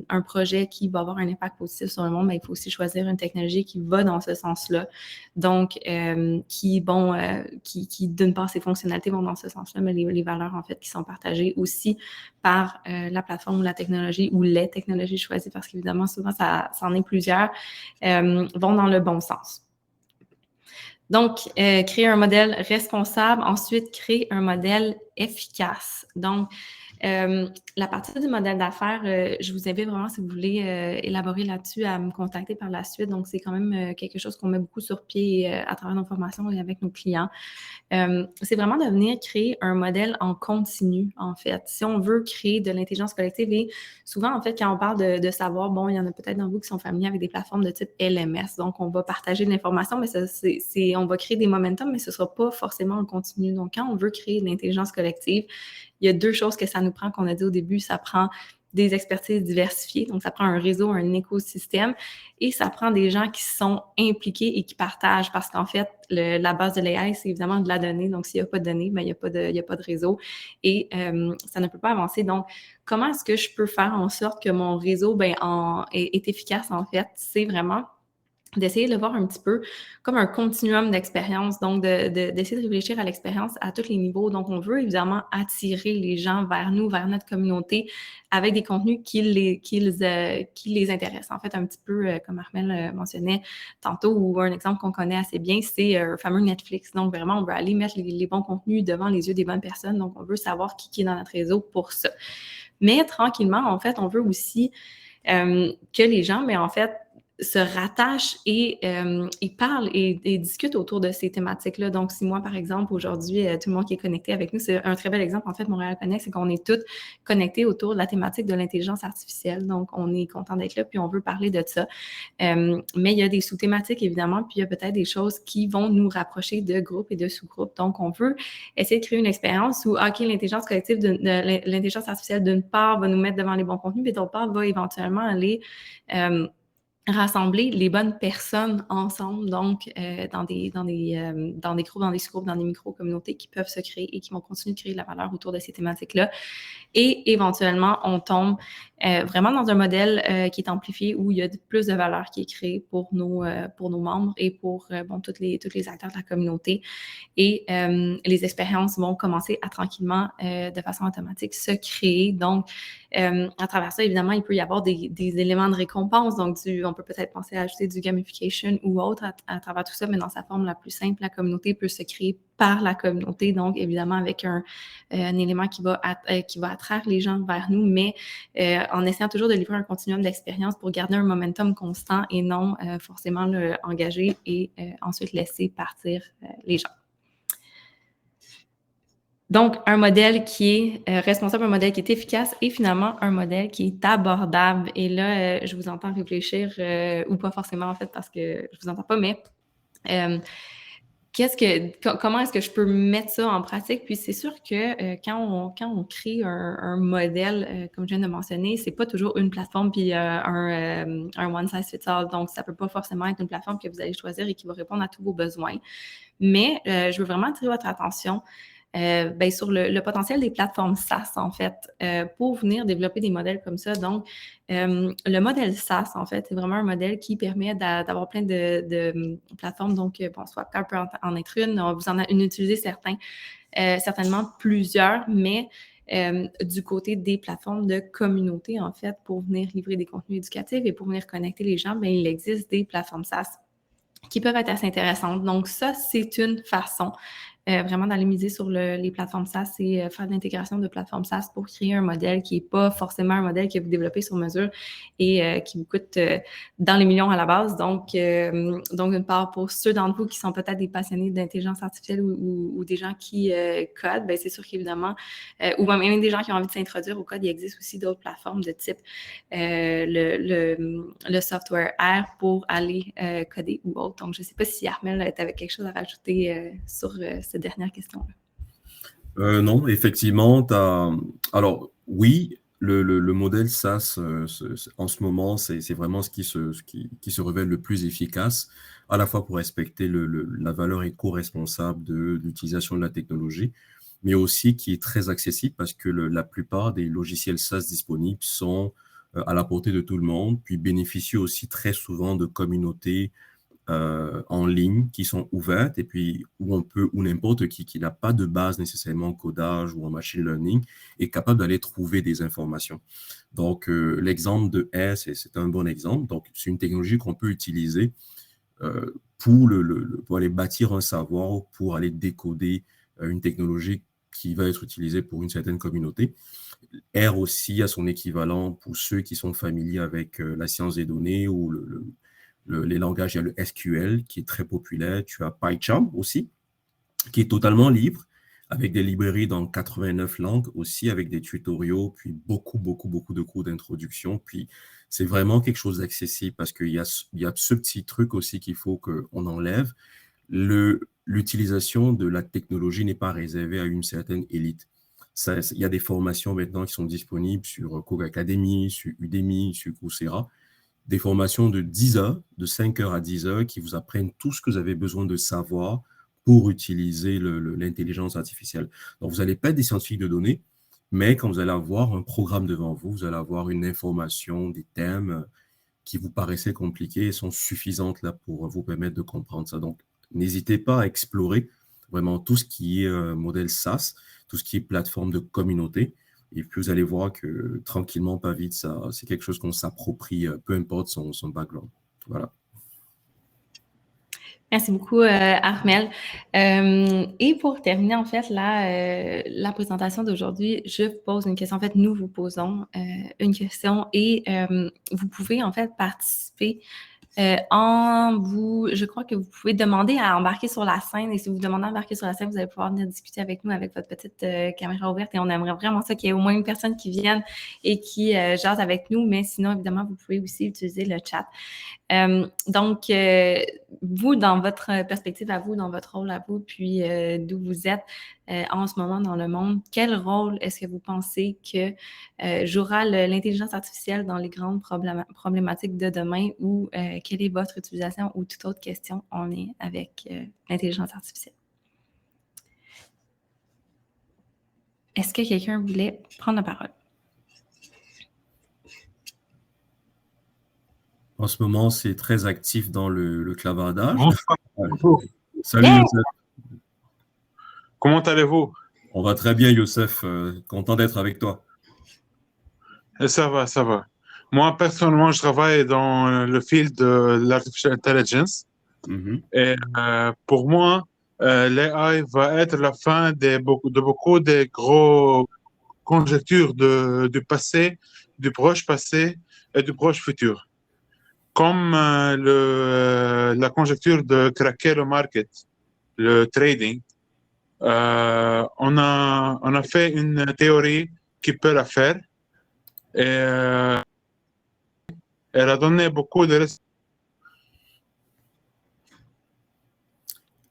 un projet qui va avoir un impact positif sur le monde, ben, il faut aussi choisir une technologie qui va dans ce sens-là. Donc, qui d'une part, ses fonctionnalités vont dans ce sens-là, mais les valeurs, en fait, qui sont partagées aussi par la plateforme ou la technologie ou les technologies choisies, parce qu'évidemment, souvent, ça en est plusieurs, vont dans le bon sens. Donc, créer un modèle responsable, ensuite créer un modèle efficace. Donc, la partie du modèle d'affaires, je vous invite vraiment, si vous voulez élaborer là-dessus, à me contacter par la suite. Donc, c'est quand même quelque chose qu'on met beaucoup sur pied à travers nos formations et avec nos clients. C'est vraiment de venir créer un modèle en continu, en fait. Si on veut créer de l'intelligence collective, et souvent, en fait, quand on parle de savoir, bon, il y en a peut-être dans vous qui sont familiers avec des plateformes de type LMS, donc on va partager de l'information, mais on va créer des momentum, mais ce ne sera pas forcément en continu. Donc, quand on veut créer de l'intelligence collective, il y a 2 choses que ça nous prend, qu'on a dit au début. Ça prend des expertises diversifiées, donc ça prend un réseau, un écosystème, et ça prend des gens qui sont impliqués et qui partagent, parce qu'en fait, la base de l'AI, c'est évidemment de la donnée. Donc, s'il n'y a pas de données, ben, il n'y a pas de réseau et ça ne peut pas avancer. Donc, comment est-ce que je peux faire en sorte que mon réseau est efficace, en fait? C'est vraiment d'essayer de le voir un petit peu comme un continuum d'expérience, donc d'essayer de réfléchir à l'expérience à tous les niveaux. Donc, on veut évidemment attirer les gens vers nous, vers notre communauté, avec des contenus qui les intéressent. En fait, un petit peu comme Armelle mentionnait tantôt, ou un exemple qu'on connaît assez bien, c'est un fameux Netflix. Donc, vraiment, on veut aller mettre les bons contenus devant les yeux des bonnes personnes. Donc, on veut savoir qui est dans notre réseau pour ça. Mais tranquillement, en fait, on veut aussi que les gens, en fait, se rattachent et parlent et discutent autour de ces thématiques-là. Donc, si moi, par exemple, aujourd'hui, tout le monde qui est connecté avec nous, c'est un très bel exemple, en fait, Montréal Connect, c'est qu'on est tous connectés autour de la thématique de l'intelligence artificielle. Donc, on est content d'être là, puis on veut parler de ça. Mais il y a des sous-thématiques, évidemment, puis il y a peut-être des choses qui vont nous rapprocher de groupes et de sous-groupes. Donc, on veut essayer de créer une expérience où, OK, l'intelligence collective, l'intelligence artificielle, d'une part, va nous mettre devant les bons contenus, puis d'autre part, va éventuellement aller rassembler les bonnes personnes ensemble, donc dans des groupes, dans des sous-groupes, dans des micro-communautés qui peuvent se créer et qui vont continuer de créer de la valeur autour de ces thématiques-là. Et éventuellement, on tombe vraiment dans un modèle qui est amplifié, où il y a plus de valeur qui est créée pour nos membres et pour tous les acteurs de la communauté. Et les expériences vont commencer à tranquillement, de façon automatique, se créer. Donc, à travers ça, évidemment, il peut y avoir des éléments de récompense. Donc, on peut peut-être penser à ajouter du gamification ou autre à travers tout ça, mais dans sa forme la plus simple, la communauté peut se créer par la communauté. Donc, évidemment, avec un élément qui va attraire les gens vers nous, mais en essayant toujours de livrer un continuum d'expérience pour garder un momentum constant et non forcément engager et ensuite laisser partir les gens. Donc, un modèle qui est responsable, un modèle qui est efficace et finalement un modèle qui est abordable. Et là, je vous entends réfléchir, ou pas forcément en fait, parce que je vous entends pas, mais comment est-ce que je peux mettre ça en pratique? Puis c'est sûr que quand on crée un modèle, comme je viens de mentionner, c'est pas toujours une plateforme puis un one size fits all. Donc, ça peut pas forcément être une plateforme que vous allez choisir et qui va répondre à tous vos besoins. Mais je veux vraiment attirer votre attention sur le potentiel des plateformes SaaS, en fait, pour venir développer des modèles comme ça. Donc, le modèle SaaS, en fait, c'est vraiment un modèle qui permet d'avoir plein de plateformes. Donc, Swapcar peut en être une. Vous en utilisez certainement plusieurs, mais du côté des plateformes de communauté, en fait, pour venir livrer des contenus éducatifs et pour venir connecter les gens, il existe des plateformes SaaS qui peuvent être assez intéressantes. Donc, ça, c'est une façon vraiment d'aller miser sur les plateformes SaaS et faire de l'intégration de plateformes SaaS pour créer un modèle qui n'est pas forcément un modèle que vous développez sur mesure et qui vous coûte dans les millions à la base. Donc, d'une part, pour ceux d'entre vous qui sont peut-être des passionnés d'intelligence artificielle ou des gens qui codent, c'est sûr qu'évidemment, ou même des gens qui ont envie de s'introduire au code, il existe aussi d'autres plateformes de type le software R pour aller coder ou autre. Donc, je ne sais pas si Armelle, tu avais quelque chose à rajouter sur cette dernière question-là. Non, effectivement, alors oui, le modèle SaaS en ce moment, c'est vraiment ce qui se révèle le plus efficace, à la fois pour respecter la valeur éco-responsable de l'utilisation de la technologie, mais aussi qui est très accessible parce que la plupart des logiciels SaaS disponibles sont à la portée de tout le monde, puis bénéficient aussi très souvent de communautés en ligne qui sont ouvertes et puis où on peut, où n'importe qui n'a pas de base nécessairement en codage ou en machine learning est capable d'aller trouver des informations. Donc, l'exemple de R, c'est un bon exemple. Donc, c'est une technologie qu'on peut utiliser pour aller bâtir un savoir, pour aller décoder une technologie qui va être utilisée pour une certaine communauté. R aussi a son équivalent pour ceux qui sont familiers avec la science des données ou les langages. Il y a le SQL qui est très populaire. Tu as PyCharm aussi, qui est totalement libre, avec des librairies dans 89 langues aussi, avec des tutoriaux, puis beaucoup de cours d'introduction. Puis c'est vraiment quelque chose d'accessible parce qu'il y a ce petit truc aussi qu'il faut qu'on enlève. L'utilisation de la technologie n'est pas réservée à une certaine élite. Il y a des formations maintenant qui sont disponibles sur Codecademy, sur Udemy, sur Coursera, des formations de 10 heures, de 5 heures à 10 heures, qui vous apprennent tout ce que vous avez besoin de savoir pour utiliser l'intelligence artificielle. Donc, vous n'allez pas être des scientifiques de données, mais quand vous allez avoir un programme devant vous, vous allez avoir une information, des thèmes qui vous paraissaient compliqués et sont suffisantes là pour vous permettre de comprendre ça. Donc, n'hésitez pas à explorer vraiment tout ce qui est modèle SaaS, tout ce qui est plateforme de communauté. Et puis, vous allez voir que tranquillement, pas vite, ça, c'est quelque chose qu'on s'approprie, peu importe son background. Voilà. Merci beaucoup, Armel. Et pour terminer, en fait, la présentation d'aujourd'hui, je vous pose une question. En fait, nous vous posons une question et vous pouvez, en fait, participer je crois que vous pouvez demander à embarquer sur la scène et si vous demandez à embarquer sur la scène, vous allez pouvoir venir discuter avec nous avec votre petite caméra ouverte et on aimerait vraiment ça qu'il y ait au moins une personne qui vienne et qui jase avec nous, mais sinon, évidemment, vous pouvez aussi utiliser le chat. Donc, vous, dans votre perspective à vous, dans votre rôle à vous, puis d'où vous êtes en ce moment dans le monde, quel rôle est-ce que vous pensez que jouera l'intelligence artificielle dans les grandes problématiques de demain ou quelle est votre utilisation ou toute autre question on est avec l'intelligence artificielle? Est-ce que quelqu'un voulait prendre la parole? En ce moment, c'est très actif dans le clavardage. Bonsoir. Salut, Youssef. Comment allez-vous? On va très bien, Youssef. Content d'être avec toi. Ça va, ça va. Moi, personnellement, je travaille dans le fil de l'artificial intelligence. Et pour moi, l'AI va être la fin de beaucoup des gros conjectures du passé, du proche passé et du proche futur. Comme la conjecture de craquer le market, le trading. On a fait une théorie qui peut la faire et elle a donné beaucoup de résultats.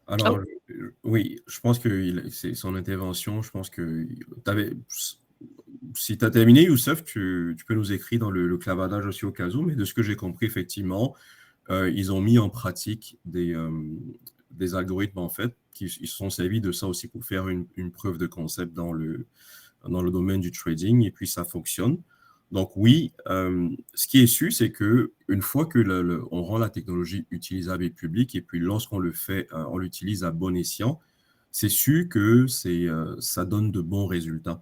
Alors, oui, je pense que c'est son intervention. Je pense que si tu as terminé, Youssef, tu peux nous écrire dans le clavardage aussi au cas où, mais de ce que j'ai compris, effectivement, ils ont mis en pratique des algorithmes, en fait, ils se sont servis de ça aussi pour faire une preuve de concept dans le domaine du trading, et puis ça fonctionne. Donc oui, ce qui est sûr, c'est que une fois que on rend la technologie utilisable et publique, et puis lorsqu'on le fait, on l'utilise à bon escient, c'est sûr que ça donne de bons résultats.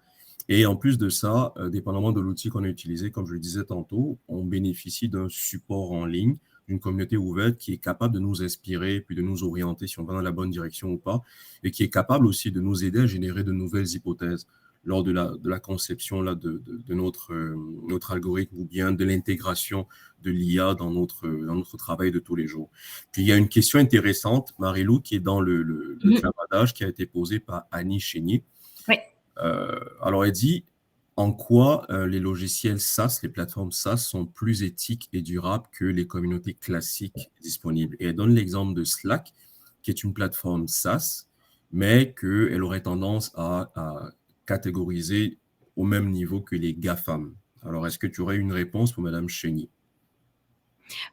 Et en plus de ça, dépendamment de l'outil qu'on a utilisé, comme je le disais tantôt, on bénéficie d'un support en ligne, d'une communauté ouverte qui est capable de nous inspirer, puis de nous orienter si on va dans la bonne direction ou pas, et qui est capable aussi de nous aider à générer de nouvelles hypothèses lors de la conception là, de notre algorithme ou bien de l'intégration de l'IA dans notre travail de tous les jours. Puis il y a une question intéressante, Marie-Lou, qui est dans le clavardage, qui a été posée par Annie Chénier. Oui. Alors, elle dit, en quoi les logiciels SaaS, les plateformes SaaS sont plus éthiques et durables que les communautés classiques disponibles. Et elle donne l'exemple de Slack, qui est une plateforme SaaS, mais qu'elle aurait tendance à catégoriser au même niveau que les GAFAM. Alors, est-ce que tu aurais une réponse pour Madame Chénier?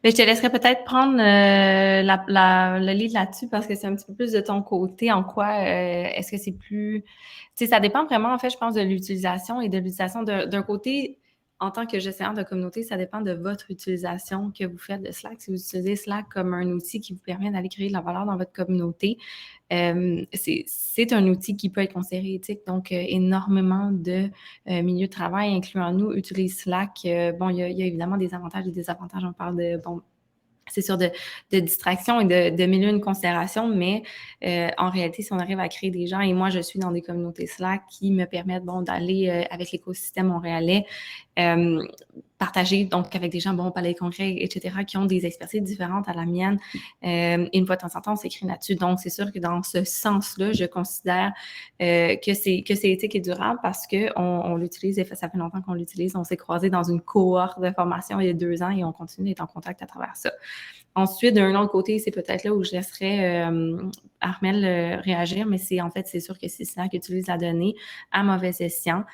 Mais je te laisserai peut-être prendre le lead là-dessus parce que c'est un petit peu plus de ton côté. En quoi est-ce que c'est plus... Tu sais, ça dépend vraiment, en fait, je pense, de l'utilisation et de l'utilisation d'un côté. En tant que gestionnaire de communauté, ça dépend de votre utilisation que vous faites de Slack. Si vous utilisez Slack comme un outil qui vous permet d'aller créer de la valeur dans votre communauté, c'est un outil qui peut être considéré éthique. Donc, énormément de milieux de travail, incluant nous, utilisent Slack. Bon, il y a évidemment des avantages et des désavantages. On parle de, bon, c'est sûr, de distraction et de milieu une considération, mais en réalité, si on arrive à créer des gens, et moi, je suis dans des communautés Slack qui me permettent, bon, d'aller avec l'écosystème montréalais, partager donc avec des gens, bon, palais concret, etc., qui ont des expertises différentes à la mienne. Et une fois de temps en temps, on s'écrit là-dessus. Donc, c'est sûr que dans ce sens-là, je considère que c'est éthique et durable parce qu'on l'utilise, et ça fait longtemps qu'on l'utilise. On s'est croisés dans une cohorte de formation il y a 2 ans et on continue d'être en contact à travers ça. Ensuite, d'un autre côté, c'est peut-être là où je laisserais Armelle réagir, mais c'est sûr que c'est Slack qui utilise la donnée à mauvais escient.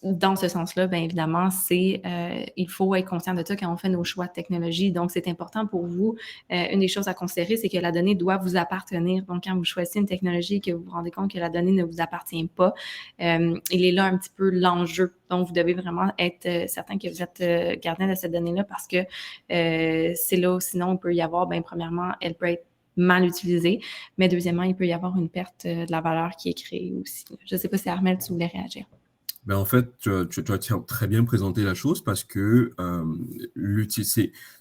Dans ce sens-là, bien évidemment, il faut être conscient de ça quand on fait nos choix de technologie. Donc, c'est important pour vous. Une des choses à considérer, c'est que la donnée doit vous appartenir. Donc, quand vous choisissez une technologie et que vous vous rendez compte que la donnée ne vous appartient pas, il est là un petit peu l'enjeu. Donc, vous devez vraiment être certain que vous êtes gardien de cette donnée-là parce que c'est là où, sinon, il peut y avoir, bien, premièrement, elle peut être mal utilisée, mais deuxièmement, il peut y avoir une perte de la valeur qui est créée aussi. Je ne sais pas si Armelle, tu voulais réagir. Ben en fait, tu as très bien présenté la chose parce que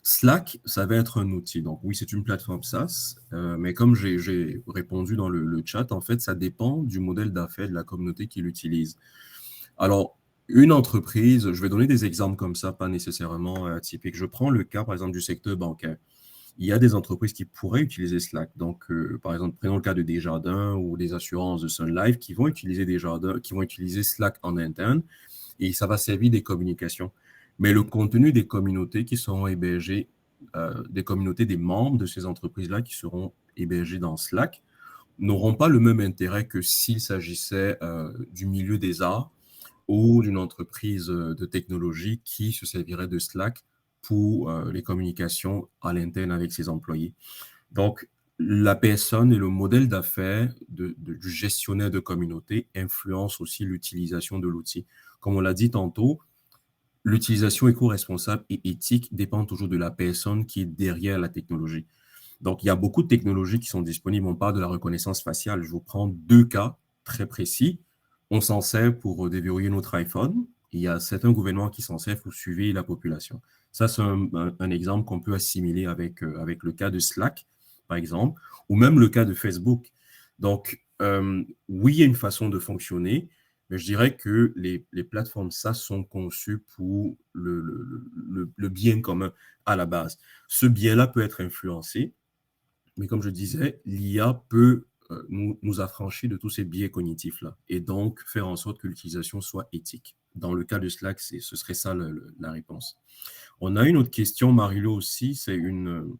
Slack, ça va être un outil. Donc oui, c'est une plateforme SaaS, mais comme j'ai répondu dans le chat, en fait, ça dépend du modèle d'affaires de la communauté qui l'utilise. Alors, une entreprise, je vais donner des exemples comme ça, pas nécessairement typiques. Je prends le cas, par exemple, du secteur bancaire. Il y a des entreprises qui pourraient utiliser Slack. Donc, par exemple, prenons le cas de Desjardins ou des assurances de Sun Life qui vont utiliser Slack en interne et ça va servir des communications. Mais le contenu des communautés qui seront hébergées, des communautés des membres de ces entreprises-là qui seront hébergées dans Slack, n'auront pas le même intérêt que s'il s'agissait du milieu des arts ou d'une entreprise de technologie qui se servirait de Slack pour les communications à l'interne avec ses employés. Donc, la personne et le modèle d'affaires du gestionnaire de communauté influence aussi l'utilisation de l'outil. Comme on l'a dit tantôt, l'utilisation éco-responsable et éthique dépend toujours de la personne qui est derrière la technologie. Donc, il y a beaucoup de technologies qui sont disponibles. On parle de la reconnaissance faciale. Je vous prends 2 cas très précis. On s'en sert pour déverrouiller notre iPhone. Il y a certains gouvernements qui s'en servent pour suivre la population. Ça, c'est un exemple qu'on peut assimiler avec le cas de Slack, par exemple, ou même le cas de Facebook. Donc, oui, il y a une façon de fonctionner, mais je dirais que les plateformes SaaS sont conçues pour le bien commun à la base. Ce bien-là peut être influencé, mais comme je disais, l'IA peut nous affranchir de tous ces biais cognitifs-là et donc faire en sorte que l'utilisation soit éthique. Dans le cas de Slack, ce serait ça la réponse. On a une autre question, Marilo aussi, c'est une...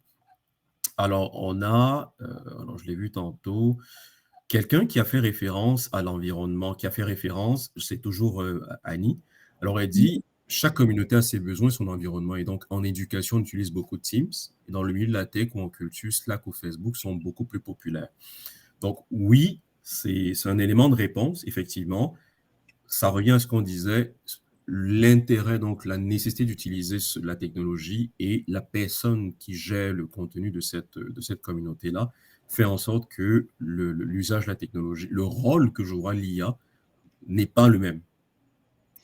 Alors, alors je l'ai vu tantôt, quelqu'un qui a fait référence à l'environnement, c'est toujours Annie. Alors, elle dit, chaque communauté a ses besoins et son environnement. Et donc, en éducation, on utilise beaucoup Teams. Et dans le milieu de la tech ou en culture, Slack ou Facebook sont beaucoup plus populaires. Donc, oui, c'est un élément de réponse, effectivement. Ça revient à ce qu'on disait, l'intérêt, donc la nécessité d'utiliser la technologie et la personne qui gère le contenu de cette communauté-là fait en sorte que l'usage de la technologie, le rôle que jouera l'IA n'est pas le même.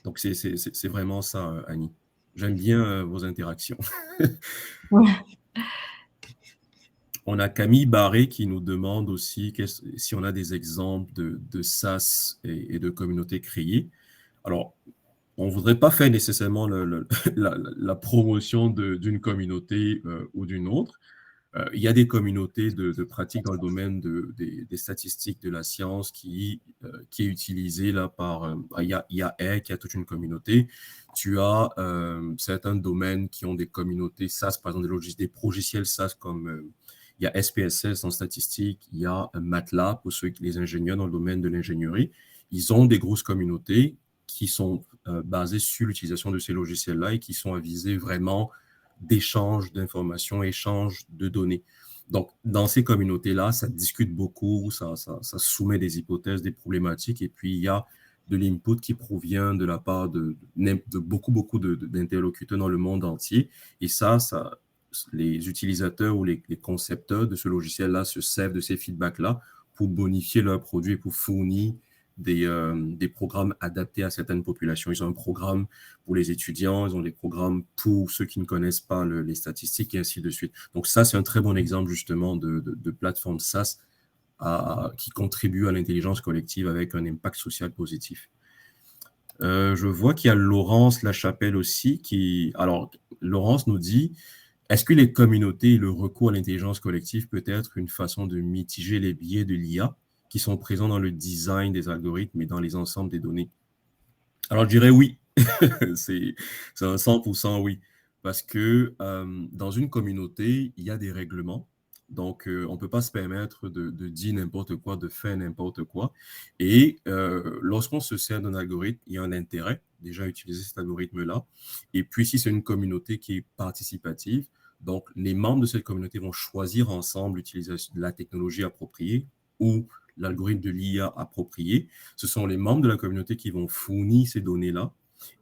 Donc, c'est vraiment ça, Annie. J'aime bien vos interactions. On a Camille Barré qui nous demande aussi si on a des exemples de SaaS et de communautés créées. Alors, on ne voudrait pas faire nécessairement la promotion d'une communauté ou d'une autre. Il y a des communautés de pratiques dans le domaine des statistiques de la science qui est utilisée là par... il y a R qui a toute une communauté. Tu as certains domaines qui ont des communautés SaaS, par exemple des logiciels SaaS comme... il y a SPSS en statistique, il y a MATLAB pour les ingénieurs dans le domaine de l'ingénierie. Ils ont des grosses communautés qui sont basées sur l'utilisation de ces logiciels-là et qui sont à viser vraiment d'échange d'informations, échange de données. Donc, dans ces communautés-là, ça discute beaucoup, ça soumet des hypothèses, des problématiques, et puis il y a de l'input qui provient de la part de beaucoup d'interlocuteurs dans le monde entier. Et ça les utilisateurs ou les concepteurs de ce logiciel-là se servent de ces feedbacks-là pour bonifier leurs produits et pour fournir des programmes adaptés à certaines populations. Ils ont un programme pour les étudiants, ils ont des programmes pour ceux qui ne connaissent pas les statistiques et ainsi de suite. Donc ça, c'est un très bon exemple justement de plateforme SaaS qui contribue à l'intelligence collective avec un impact social positif. Je vois qu'il y a Laurence Lachapelle aussi Alors, Laurence nous dit, est-ce que les communautés et le recours à l'intelligence collective peut être une façon de mitiger les biais de l'IA qui sont présents dans le design des algorithmes et dans les ensembles des données? Alors, je dirais oui. C'est un 100% oui. Parce que dans une communauté, il y a des règlements. Donc, on ne peut pas se permettre de dire n'importe quoi, de faire n'importe quoi. Et lorsqu'on se sert d'un algorithme, il y a un intérêt déjà à utiliser cet algorithme-là. Et puis, si c'est une communauté qui est participative, donc les membres de cette communauté vont choisir ensemble l'utilisation de la technologie appropriée ou l'algorithme de l'IA approprié. Ce sont les membres de la communauté qui vont fournir ces données-là.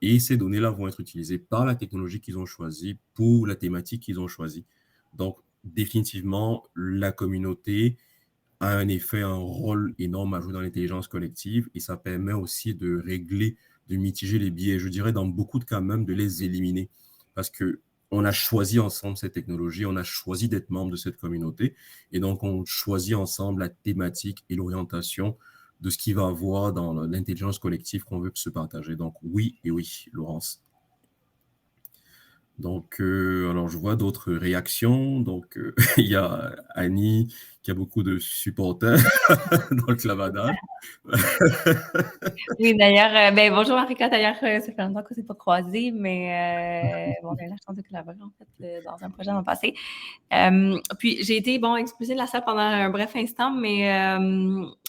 Et ces données-là vont être utilisées par la technologie qu'ils ont choisie pour la thématique qu'ils ont choisie. Donc, définitivement, la communauté a un rôle énorme à jouer dans l'intelligence collective et ça permet aussi de régler, de mitiger les biais, je dirais dans beaucoup de cas même de les éliminer. Parce qu'on a choisi ensemble cette technologie, on a choisi d'être membre de cette communauté et donc on choisit ensemble la thématique et l'orientation de ce qu'il va avoir dans l'intelligence collective qu'on veut se partager. Donc oui et oui, Laurence. Donc, alors je vois d'autres réactions. Donc, il y a Annie qui a beaucoup de supporters dans le clavardage. Oui, d'ailleurs, bonjour Marika, d'ailleurs, ça fait longtemps qu'on ne s'est pas croisés, mais on a eu la chance de collaborer en fait dans un projet dans le passé. Puis j'ai été expulsée de la salle pendant un bref instant, mais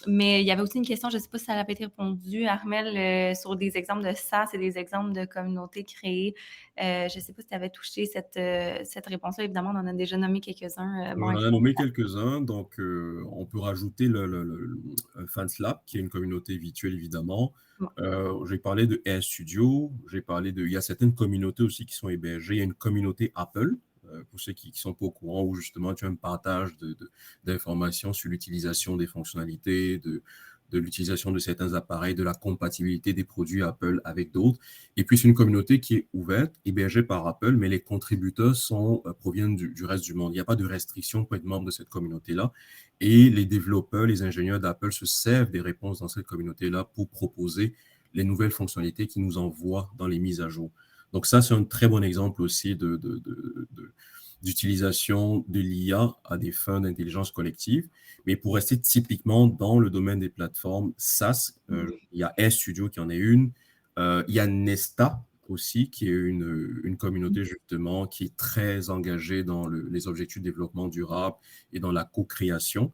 il y avait aussi une question, je ne sais pas si ça avait été répondu, Armel, sur des exemples de SaaS et des exemples de communautés créées. Je ne sais pas si tu avais touché cette réponse-là. Évidemment, on en a déjà nommé quelques-uns. On en a nommé quelques-uns, donc on peut rajouter le FanSlab, qui est une communauté virtuelle évidemment. Bon. J'ai parlé de RStudio, il y a certaines communautés aussi qui sont hébergées. Il y a une communauté Apple, pour ceux qui ne sont pas au courant, où justement tu as un partage d'informations sur l'utilisation des fonctionnalités, de l'utilisation de certains appareils, de la compatibilité des produits Apple avec d'autres. Et puis, c'est une communauté qui est ouverte, hébergée par Apple, mais les contributeurs proviennent du reste du monde. Il n'y a pas de restriction pour être membre de cette communauté-là. Et les développeurs, les ingénieurs d'Apple se servent des réponses dans cette communauté-là pour proposer les nouvelles fonctionnalités qu'ils nous envoient dans les mises à jour. Donc ça, c'est un très bon exemple aussi d'utilisation de l'IA à des fins d'intelligence collective. Mais pour rester typiquement dans le domaine des plateformes SaaS, il y a RStudio qui en est une. Il y a Nesta aussi, qui est une communauté justement qui est très engagée dans les objectifs de développement durable et dans la co-création.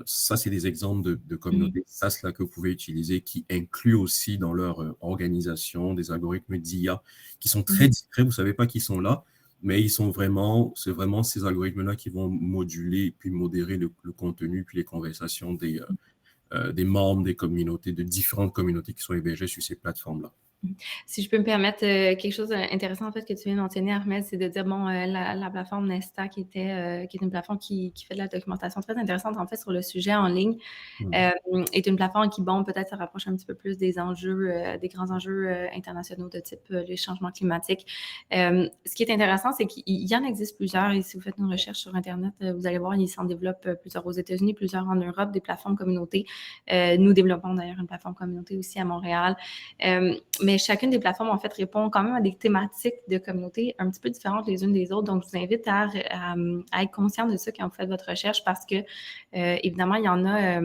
Ça, c'est des exemples de communautés SaaS là, que vous pouvez utiliser qui incluent aussi dans leur organisation des algorithmes d'IA qui sont très discrets. Vous ne savez pas qu'ils sont là, mais c'est vraiment ces algorithmes-là qui vont moduler et puis modérer le contenu puis les conversations des membres des communautés, de différentes communautés qui sont hébergées sur ces plateformes-là. Si je peux me permettre quelque chose d'intéressant en fait que tu viens de mentionner, Ahmed, c'est de dire la plateforme Nesta qui est une plateforme qui fait de la documentation très intéressante en fait sur le sujet en ligne, est une plateforme qui peut-être se rapproche un petit peu plus des enjeux, des grands enjeux internationaux de type les changements climatiques. Ce qui est intéressant, c'est qu'il y en existe plusieurs et si vous faites une recherche sur Internet, vous allez voir, il s'en développe plusieurs aux États-Unis, plusieurs en Europe, des plateformes communautés. Nous développons d'ailleurs une plateforme communauté aussi à Montréal. Mais chacune des plateformes, en fait, répond quand même à des thématiques de communauté un petit peu différentes les unes des autres. Donc, je vous invite à être conscient de ça quand vous faites votre recherche parce que, évidemment, il y en a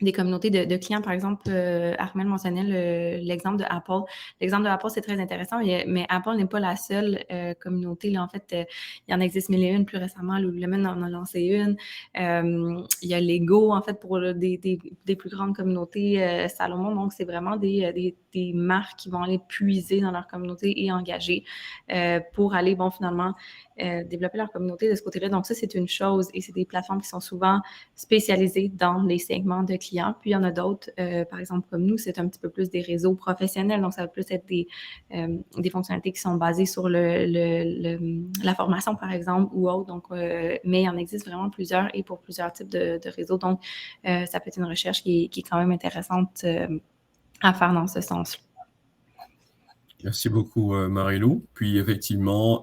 des communautés de clients. Par exemple, Armel mentionnait l'exemple de Apple. L'exemple de Apple, c'est très intéressant, mais Apple n'est pas la seule communauté. Là, en fait, il y en existe mille et une. Plus récemment, Lululemon en a lancé une. Il y a Lego, en fait, pour des plus grandes communautés Salomon. Donc, c'est vraiment des marques qui vont aller puiser dans leur communauté et engager pour aller, finalement, développer leur communauté de ce côté-là. Donc, ça, c'est une chose. Et c'est des plateformes qui sont souvent spécialisées dans les segments de clients. Puis, il y en a d'autres, par exemple, comme nous, c'est un petit peu plus des réseaux professionnels. Donc, ça va plus être des fonctionnalités qui sont basées sur la formation, par exemple, ou autre. Donc, mais il en existe vraiment plusieurs et pour plusieurs types de réseaux. Donc, ça peut être une recherche qui est quand même intéressante à faire dans ce sens-là. Merci beaucoup, Marie-Lou. Puis, effectivement,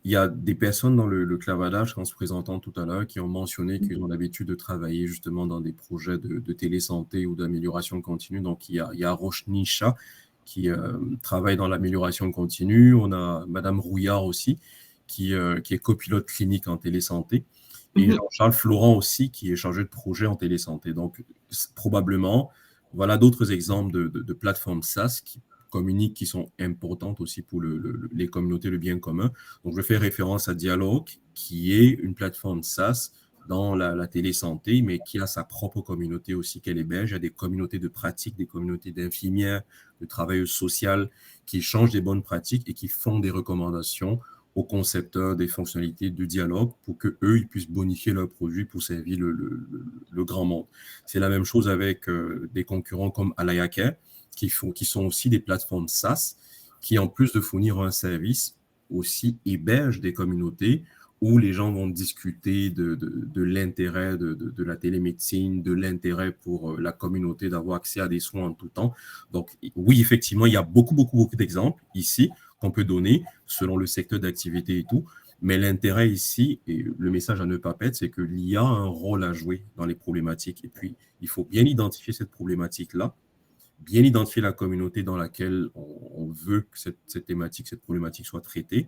il y a des personnes dans le clavardage, en se présentant tout à l'heure, qui ont mentionné qu'ils ont l'habitude de travailler justement dans des projets de télésanté ou d'amélioration continue. Donc, il y a Rochnisha qui travaille dans l'amélioration continue. On a Madame Rouillard aussi, qui est copilote clinique en télésanté. Et Jean-Charles Florent aussi, qui est chargé de projet en télésanté. Donc, probablement, voilà d'autres exemples de plateformes SaaS communiquent, qui sont importantes aussi pour les communautés, le bien commun. Donc, je fais référence à Dialogue, qui est une plateforme SaaS dans la télésanté, mais qui a sa propre communauté aussi qu'elle héberge. Il y a des communautés de pratiques, des communautés d'infirmières, de travailleuses sociales qui changent des bonnes pratiques et qui font des recommandations aux concepteurs des fonctionnalités de Dialogue pour qu'eux, ils puissent bonifier leurs produits pour servir le grand monde. C'est la même chose avec des concurrents comme AlayaCare, qui sont aussi des plateformes SaaS, qui en plus de fournir un service, aussi hébergent des communautés où les gens vont discuter de l'intérêt de la télémédecine, de l'intérêt pour la communauté d'avoir accès à des soins en tout temps. Donc oui, effectivement, il y a beaucoup d'exemples ici qu'on peut donner selon le secteur d'activité et tout. Mais l'intérêt ici, et le message à ne pas perdre, c'est que l'IA a un rôle à jouer dans les problématiques. Et puis, il faut bien identifier cette problématique-là, bien identifier la communauté dans laquelle on veut que cette thématique, cette problématique soit traitée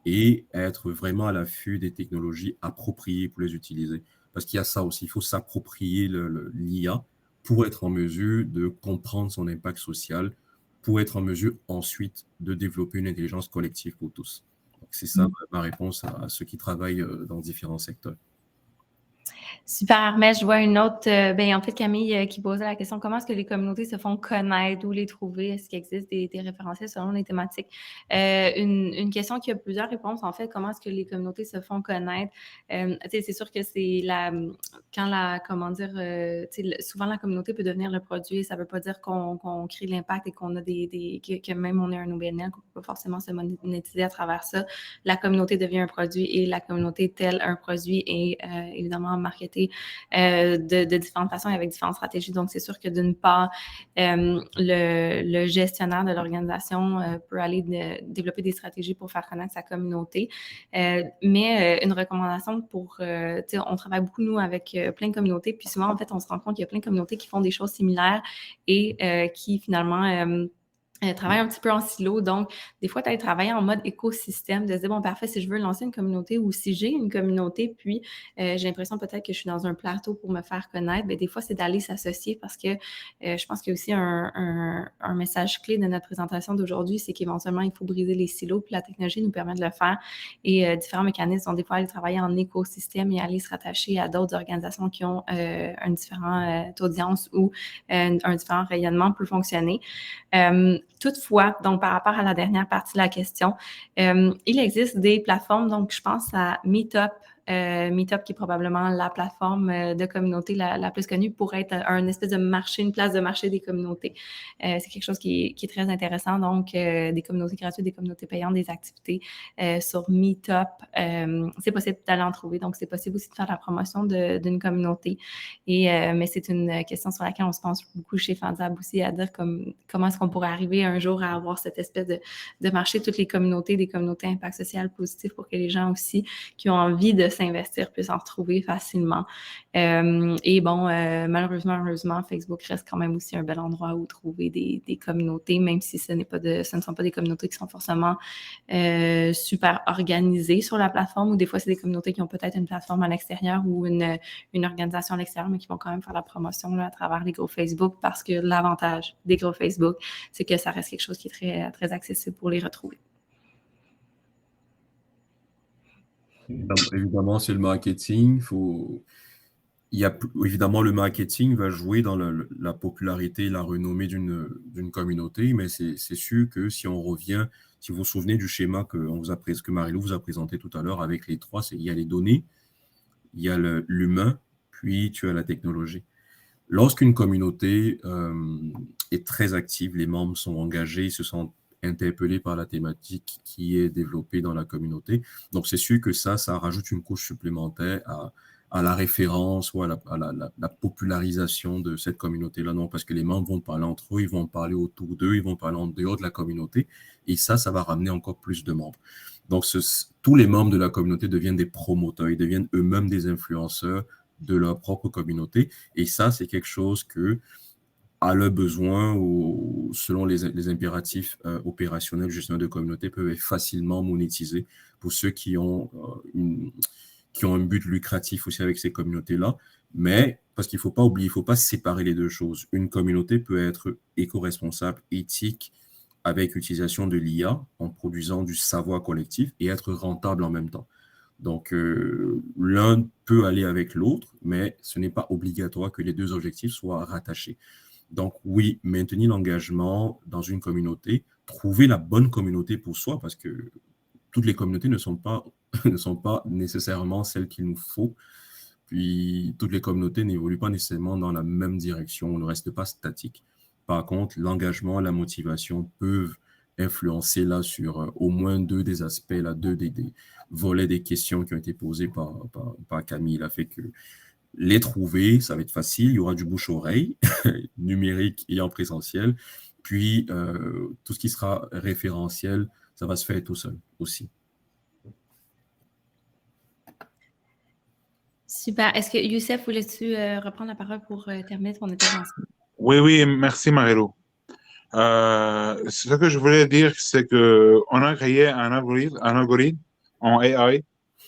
et être vraiment à l'affût des technologies appropriées pour les utiliser. Parce qu'il y a ça aussi, il faut s'approprier l'IA pour être en mesure de comprendre son impact social, pour être en mesure ensuite de développer une intelligence collective pour tous. C'est ça ma réponse à ceux qui travaillent dans différents secteurs. Super, Armel. Je vois une autre, en fait, Camille qui posait la question, comment est-ce que les communautés se font connaître, où les trouver? Est-ce qu'il existe des référentiels selon les thématiques? Une question qui a plusieurs réponses, en fait, comment est-ce que les communautés se font connaître? C'est sûr que c'est souvent la communauté peut devenir le produit, ça ne veut pas dire qu'on crée l'impact et qu'on a que même on est un OBNL, qu'on ne peut pas forcément se monétiser à travers ça. La communauté devient un produit et la communauté tel un produit est évidemment marketé de différentes façons et avec différentes stratégies. Donc, c'est sûr que d'une part, le gestionnaire de l'organisation peut aller développer des stratégies pour faire connaître sa communauté. Mais une recommandation on travaille beaucoup, nous, avec plein de communautés. Puis souvent, en fait, on se rend compte qu'il y a plein de communautés qui font des choses similaires et qui, finalement, travailler un petit peu en silo. Donc, des fois, tu as travailler en mode écosystème, de se dire, bon, parfait, si je veux lancer une communauté ou si j'ai une communauté, puis j'ai l'impression peut-être que je suis dans un plateau pour me faire connaître, bien, des fois, c'est d'aller s'associer parce que je pense qu'il y a aussi un message clé de notre présentation d'aujourd'hui, c'est qu'éventuellement, il faut briser les silos, puis la technologie nous permet de le faire. Et différents mécanismes sont des fois aller travailler en écosystème et aller se rattacher à d'autres organisations qui ont un différent audience ou un différent rayonnement peut fonctionner. Toutefois, donc par rapport à la dernière partie de la question, il existe des plateformes, donc je pense à Meetup. Meetup, qui est probablement la plateforme de communauté la plus connue, pour être un espèce de marché, une place de marché des communautés. C'est quelque chose qui est très intéressant. Donc, des communautés gratuites, des communautés payantes, des activités sur Meetup. C'est possible d'aller en trouver. Donc, c'est possible aussi de faire la promotion d'une communauté. Mais c'est une question sur laquelle on se pense beaucoup chez FanZab aussi, à dire comment est-ce qu'on pourrait arriver un jour à avoir cette espèce de marché, toutes les communautés, des communautés à impact social positif pour que les gens aussi qui ont envie de s'investir puissent en retrouver facilement. Et bon, malheureusement, heureusement, Facebook reste quand même aussi un bel endroit où trouver des communautés, même si ce ne sont pas des communautés qui sont forcément super organisées sur la plateforme, ou des fois, c'est des communautés qui ont peut-être une plateforme à l'extérieur ou une organisation à l'extérieur, mais qui vont quand même faire la promotion là, à travers les groupes Facebook, parce que l'avantage des groupes Facebook, c'est que ça reste quelque chose qui est très, très accessible pour les retrouver. Évidemment, c'est le marketing. Évidemment, le marketing va jouer dans la popularité et la renommée d'une communauté, mais c'est sûr que si on revient, si vous vous souvenez du schéma que Marie-Lou vous a présenté tout à l'heure avec les trois, il y a les données, il y a l'humain, puis tu as la technologie. Lorsqu'une communauté est très active, les membres sont engagés, ils se sentent interpellés par la thématique qui est développée dans la communauté. Donc, c'est sûr que ça rajoute une couche supplémentaire à la référence ou à la popularisation de cette communauté-là. Non, parce que les membres vont parler entre eux, ils vont parler autour d'eux, ils vont parler en dehors de la communauté. Et ça va ramener encore plus de membres. Donc, tous les membres de la communauté deviennent des promoteurs, ils deviennent eux-mêmes des influenceurs de leur propre communauté. Et ça, c'est quelque chose que, à leur besoin ou selon les impératifs opérationnels gestion de communauté, peuvent être facilement monétisés pour ceux qui ont un but lucratif aussi avec ces communautés-là. Mais parce qu'il ne faut pas oublier, il ne faut pas séparer les deux choses. Une communauté peut être éco-responsable, éthique, avec l'utilisation de l'IA, en produisant du savoir collectif et être rentable en même temps. Donc, l'un peut aller avec l'autre, mais ce n'est pas obligatoire que les deux objectifs soient rattachés. Donc, oui, maintenir l'engagement dans une communauté, trouver la bonne communauté pour soi, parce que toutes les communautés ne sont pas nécessairement celles qu'il nous faut. Puis, toutes les communautés n'évoluent pas nécessairement dans la même direction, on ne reste pas statique. Par contre, l'engagement, la motivation peuvent influencer là sur au moins deux des aspects, là, deux des volets des questions qui ont été posées par Camille. Là, fait que les trouver, ça va être facile, il y aura du bouche-oreille, numérique et en présentiel. Puis, tout ce qui sera référentiel, ça va se faire tout seul aussi. Super. Est-ce que Youssef, voulais-tu reprendre la parole pour terminer ton intervention? Oui, merci Marie-Lou. Ce que je voulais dire, c'est qu'on a créé un algorithme en AI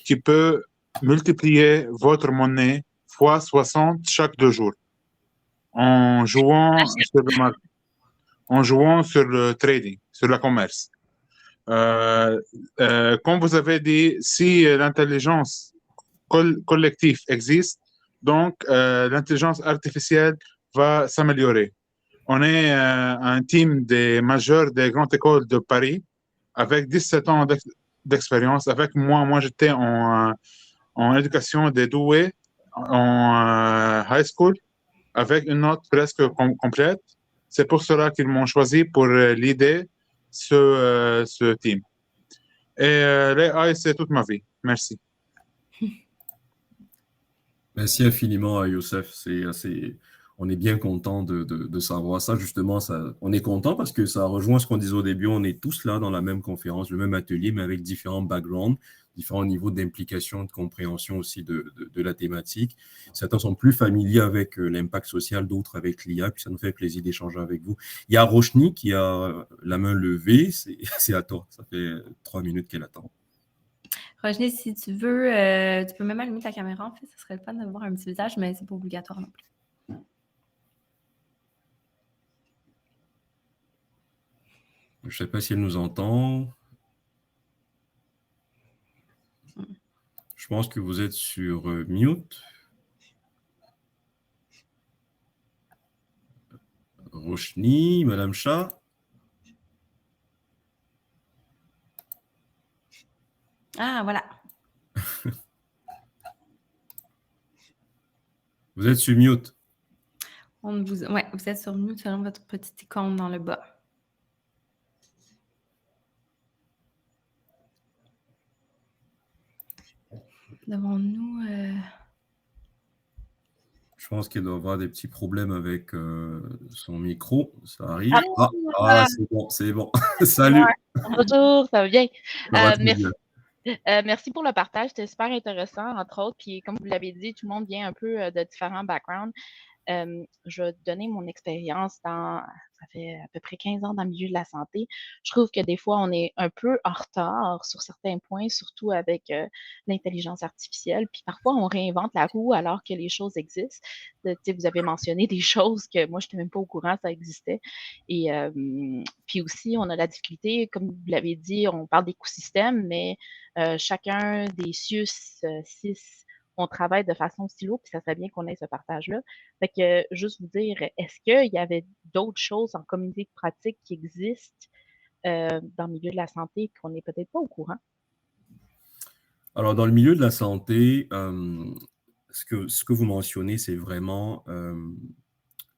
qui peut multiplier votre monnaie fois 60 chaque 2 jours en jouant sur le trading, sur le commerce. Comme vous avez dit, si l'intelligence collective existe, donc l'intelligence artificielle va s'améliorer. On est un team des majeurs des grandes écoles de Paris avec 17 ans d'expérience. Avec moi j'étais en éducation des doués en high school avec une note presque complète. C'est pour cela qu'ils m'ont choisi pour l'idée ce team. Et l'AI, c'est toute ma vie. Merci. Merci infiniment à Youssef. On est bien content de savoir ça. Justement, on est content parce que ça rejoint ce qu'on disait au début. On est tous là dans la même conférence, le même atelier, mais avec différents backgrounds, différents niveaux d'implication, de compréhension aussi de la thématique. Certains sont plus familiers avec l'impact social, d'autres avec l'IA. Puis ça nous fait plaisir d'échanger avec vous. Il y a Roshni qui a la main levée. C'est à toi. Ça fait 3 minutes qu'elle attend. Roshni, si tu veux, tu peux même allumer ta caméra. En fait, ce serait le fun d'avoir un petit visage, mais c'est pas obligatoire non plus. Je ne sais pas si elle nous entend. Je pense que vous êtes sur mute. Roshni, Madame Shah. Ah, voilà. Vous êtes sur mute. Oui, vous êtes sur mute selon votre petite icône dans le bas. Devons-nous... Je pense qu'il doit avoir des petits problèmes avec son micro. Ça arrive. C'est bon. Salut. Bonjour, ça va bien. Ça va très Merci. bien. Merci pour le partage, c'était super intéressant, entre autres. Puis comme vous l'avez dit, tout le monde vient un peu de différents backgrounds. Je vais te donner mon expérience ça fait à peu près 15 ans dans le milieu de la santé. Je trouve que des fois, on est un peu en retard sur certains points, surtout avec l'intelligence artificielle. Puis parfois, on réinvente la roue alors que les choses existent. Vous avez mentionné des choses que moi, je n'étais même pas au courant, ça existait. Et puis aussi, on a la difficulté, comme vous l'avez dit, on parle d'écosystème, mais chacun des CIUS, CIS, on travaille de façon silo, puis ça serait bien qu'on ait ce partage-là. Fait que, juste vous dire, est-ce qu'il y avait d'autres choses en communauté de pratique qui existent dans le milieu de la santé qu'on n'est peut-être pas au courant? Alors, dans le milieu de la santé, ce que vous mentionnez, c'est vraiment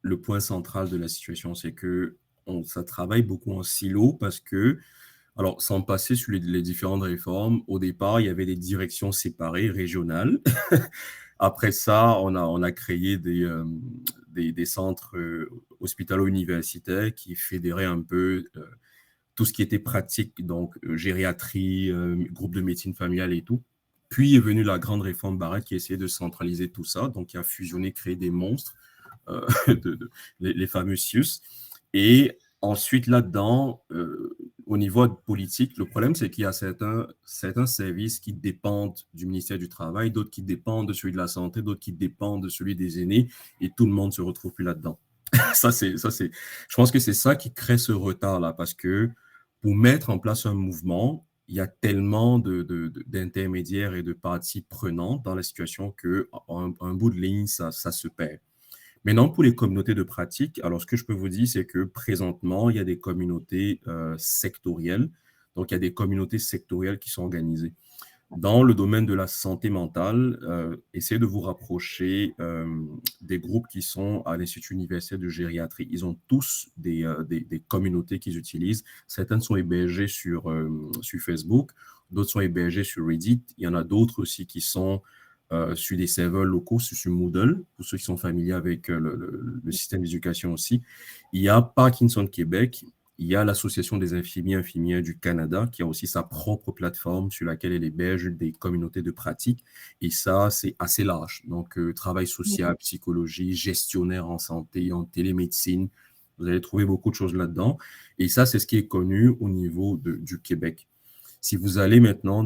le point central de la situation. C'est que ça travaille beaucoup en silo parce que, alors, sans passer sur les différentes réformes, au départ, il y avait des directions séparées, régionales. Après ça, on a créé des centres hospitalo-universitaires qui fédéraient un peu tout ce qui était pratique, donc gériatrie, groupe de médecine familiale et tout. Puis est venue la grande réforme Barrette qui essayait de centraliser tout ça, donc qui a fusionné, créé des monstres, les fameux CIUS. Et ensuite, là-dedans, au niveau politique, le problème, c'est qu'il y a certains services qui dépendent du ministère du Travail, d'autres qui dépendent de celui de la Santé, d'autres qui dépendent de celui des aînés, et tout le monde ne se retrouve plus là-dedans. Je pense que c'est ça qui crée ce retard-là, parce que pour mettre en place un mouvement, il y a tellement d'intermédiaires et de parties prenantes dans la situation qu'un bout de ligne, ça se perd. Maintenant, pour les communautés de pratique, alors ce que je peux vous dire, c'est que présentement, il y a des communautés sectorielles. Donc, il y a des communautés sectorielles qui sont organisées. Dans le domaine de la santé mentale, essayez de vous rapprocher des groupes qui sont à l'Institut universitaire de gériatrie. Ils ont tous des communautés qu'ils utilisent. Certaines sont hébergées sur Facebook, d'autres sont hébergées sur Reddit. Il y en a d'autres aussi qui sont sur des serveurs locaux, sur Moodle, pour ceux qui sont familiers avec le système d'éducation aussi. Il y a Parkinson Québec, il y a l'Association des infirmiers et infirmières du Canada, qui a aussi sa propre plateforme sur laquelle elle héberge des communautés de pratique. Et ça, c'est assez large. Donc, travail social, psychologie, gestionnaire en santé, en télémédecine. Vous allez trouver beaucoup de choses là-dedans. Et ça, c'est ce qui est connu au niveau du Québec. Si vous allez maintenant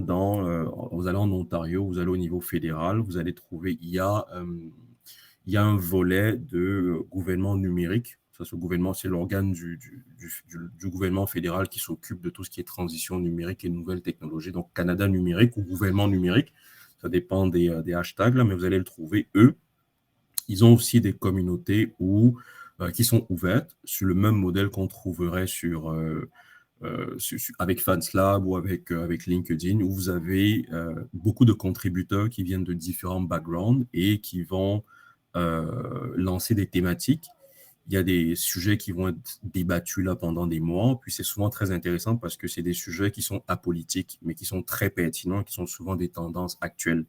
vous allez en Ontario, vous allez au niveau fédéral, vous allez trouver, il y a un volet de gouvernement numérique. Ça, ce gouvernement, c'est l'organe du gouvernement fédéral qui s'occupe de tout ce qui est transition numérique et nouvelles technologies. Donc, Canada numérique ou gouvernement numérique, ça dépend des hashtags, là, mais vous allez le trouver. Eux, ils ont aussi des communautés qui sont ouvertes sur le même modèle qu'on trouverait avec FansLab ou avec LinkedIn, où vous avez beaucoup de contributeurs qui viennent de différents backgrounds et qui vont lancer des thématiques. Il y a des sujets qui vont être débattus là pendant des mois, puis c'est souvent très intéressant parce que c'est des sujets qui sont apolitiques, mais qui sont très pertinents, qui sont souvent des tendances actuelles.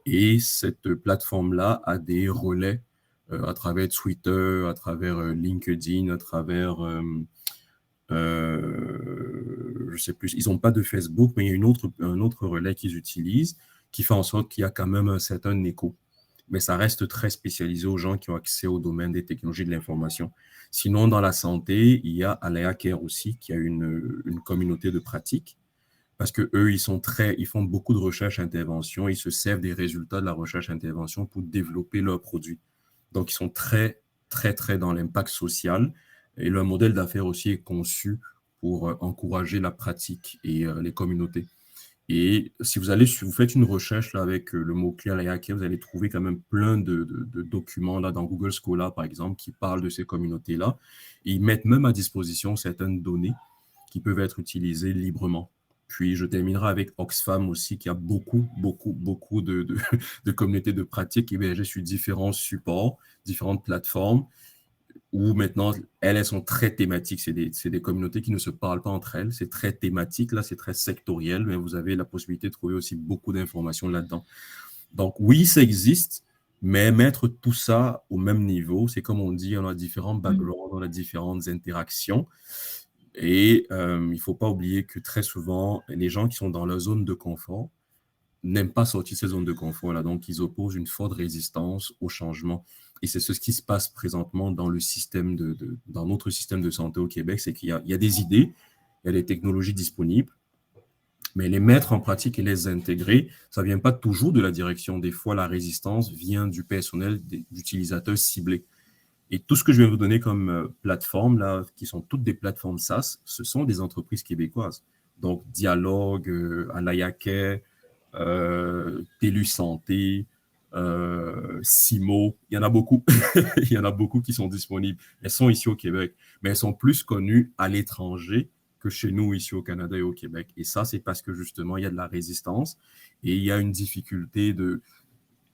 Et cette plateforme-là a des relais à travers Twitter, à travers LinkedIn, à travers... je sais plus, ils n'ont pas de Facebook, mais il y a un autre relais qu'ils utilisent qui fait en sorte qu'il y a quand même un certain écho. Mais ça reste très spécialisé aux gens qui ont accès au domaine des technologies de l'information. Sinon, dans la santé, il y a Alea Care aussi, qui a une communauté de pratique, parce que eux, ils font beaucoup de recherche-intervention, ils se servent des résultats de la recherche-intervention pour développer leurs produits. Donc, ils sont très, très, très dans l'impact social. Et leur modèle d'affaires aussi est conçu pour encourager la pratique et les communautés. Et si vous faites une recherche là, avec le mot-clé Alea Care, vous allez trouver quand même plein de documents là, dans Google Scholar, par exemple, qui parlent de ces communautés-là. Et ils mettent même à disposition certaines données qui peuvent être utilisées librement. Puis, je terminerai avec Oxfam aussi, qui a beaucoup, beaucoup, beaucoup de communautés de pratique hébergées sur différents supports, différentes plateformes, où maintenant, elles sont très thématiques. C'est des communautés qui ne se parlent pas entre elles. C'est très thématique, là, c'est très sectoriel, mais vous avez la possibilité de trouver aussi beaucoup d'informations là-dedans. Donc, oui, ça existe, mais mettre tout ça au même niveau, c'est comme on dit, on a différents backgrounds, on a différentes interactions. Et il ne faut pas oublier que très souvent, les gens qui sont dans leur zone de confort n'aiment pas sortir de ces zones de confort-là. Donc, ils opposent une forte résistance au changement. Et c'est ce qui se passe présentement dans le système dans notre système de santé au Québec, c'est qu'il y a des idées, il y a des technologies disponibles, mais les mettre en pratique et les intégrer, ça ne vient pas toujours de la direction. Des fois, la résistance vient du personnel, d'utilisateurs ciblés. Et tout ce que je vais vous donner comme plateforme, là, qui sont toutes des plateformes SaaS, ce sont des entreprises québécoises. Donc, Dialogue, Alayake, Télu Santé, Simo, il y en a beaucoup. Il y en a beaucoup qui sont disponibles. Elles sont ici au Québec, mais elles sont plus connues à l'étranger que chez nous, ici au Canada et au Québec. Et ça, c'est parce que justement, il y a de la résistance et il y a une difficulté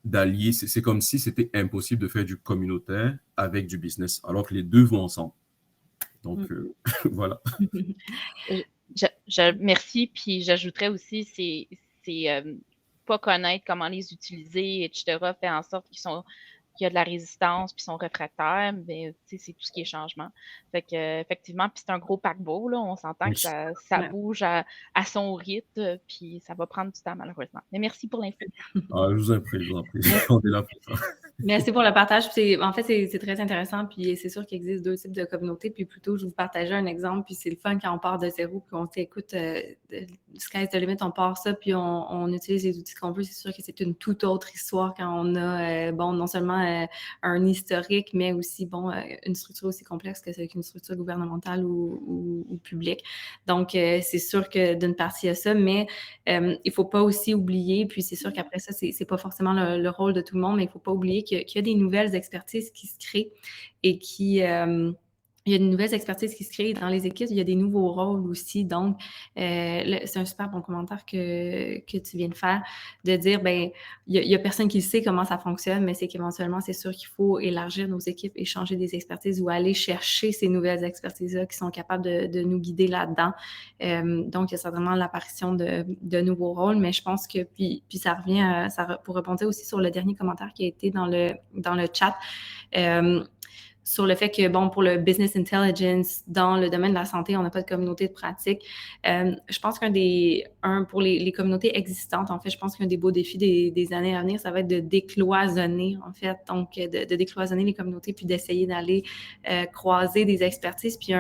d'allier. C'est comme si c'était impossible de faire du communautaire avec du business, alors que les deux vont ensemble. Donc, voilà. Merci, puis j'ajouterais aussi, c'est pas connaître comment les utiliser, etc., fait en sorte qu'il y a de la résistance, puis sont réfractaires, mais c'est tout ce qui est changement. Fait que, effectivement, puis c'est un gros paquebot, là, on s'entend que ça bouge à son rythme, puis ça va prendre du temps, malheureusement. Mais merci pour l'info. Je vous en prie. On est là pour ça. Merci pour le partage. En fait, c'est très intéressant. Puis c'est sûr qu'il existe deux types de communautés. Puis plutôt, je vous partageais un exemple. Puis c'est le fun quand on part de zéro. Puis on s'écoute, sky's the limit, on part ça. Puis on utilise les outils qu'on veut. C'est sûr que c'est une toute autre histoire quand on a, non seulement un historique, mais aussi, une structure aussi complexe que c'est une structure gouvernementale ou publique. Donc, c'est sûr que d'une partie, il y a ça. Mais il ne faut pas aussi oublier, puis c'est sûr qu'après ça, c'est pas forcément le rôle de tout le monde, mais il ne faut pas oublier qu'il y a des nouvelles expertises qui se créent et il y a de nouvelles expertises qui se créent dans les équipes. Il y a des nouveaux rôles aussi. Donc, c'est un super bon commentaire que tu viens de faire, de dire, il y a personne qui sait comment ça fonctionne, mais c'est qu'éventuellement, c'est sûr qu'il faut élargir nos équipes et changer des expertises ou aller chercher ces nouvelles expertises-là qui sont capables de nous guider là-dedans. Donc, il y a certainement l'apparition de nouveaux rôles, mais je pense que, puis ça revient, pour répondre aussi sur le dernier commentaire qui a été dans le chat, sur le fait que, pour le business intelligence, dans le domaine de la santé, on n'a pas de communauté de pratique. Je pense pour les communautés existantes, en fait, je pense qu'un des beaux défis des années à venir, ça va être de décloisonner, en fait, donc de décloisonner les communautés, puis d'essayer d'aller croiser des expertises, puis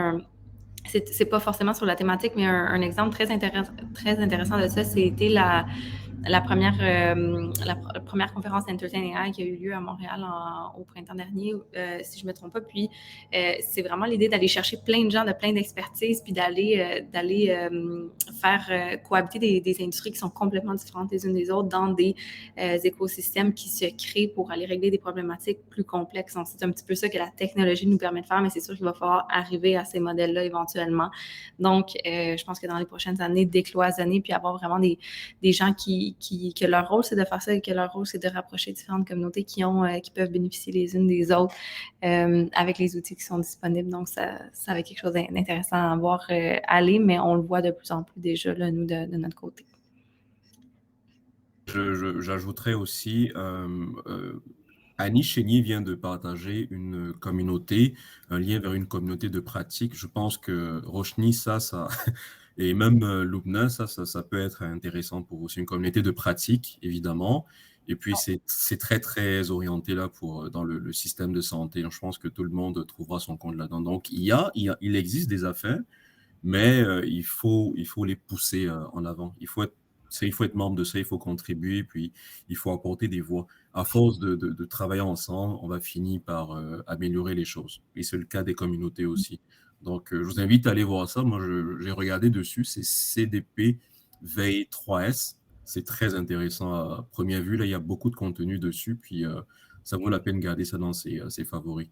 c'est pas forcément sur la thématique, mais un exemple très intéressant de ça, c'était la première conférence Entertain AI qui a eu lieu à Montréal au printemps dernier, si je ne me trompe pas. Puis, c'est vraiment l'idée d'aller chercher plein de gens de plein d'expertises, puis d'aller faire cohabiter des industries qui sont complètement différentes les unes des autres dans des écosystèmes qui se créent pour aller régler des problématiques plus complexes. Donc, c'est un petit peu ça que la technologie nous permet de faire, mais c'est sûr qu'il va falloir arriver à ces modèles-là éventuellement. Donc, je pense que dans les prochaines années, décloisonner, puis avoir vraiment des gens que leur rôle, c'est de faire ça et que leur rôle, c'est de rapprocher différentes communautés qui peuvent bénéficier les unes des autres avec les outils qui sont disponibles. Donc, ça va être quelque chose d'intéressant à voir aller, mais on le voit de plus en plus déjà, là, nous, de notre côté. J'ajouterais aussi, Annie Chénier vient de partager une communauté, un lien vers une communauté de pratique. Je pense que Roshni, ça et même Lubna, ça peut être intéressant pour vous. C'est une communauté de pratique, évidemment. Et puis, c'est très, très orienté là dans le système de santé. Donc, je pense que tout le monde trouvera son compte là-dedans. Donc, il existe des affaires, mais il faut les pousser en avant. Il faut être membre de ça, il faut contribuer, puis il faut apporter des voix. À force de travailler ensemble, on va finir par améliorer les choses. Et c'est le cas des communautés aussi. Donc, je vous invite à aller voir ça. Moi, j'ai regardé dessus. C'est CDP Veille 3S. C'est très intéressant à première vue. Là, il y a beaucoup de contenu dessus. Puis, ça vaut la peine de garder ça dans ses favoris.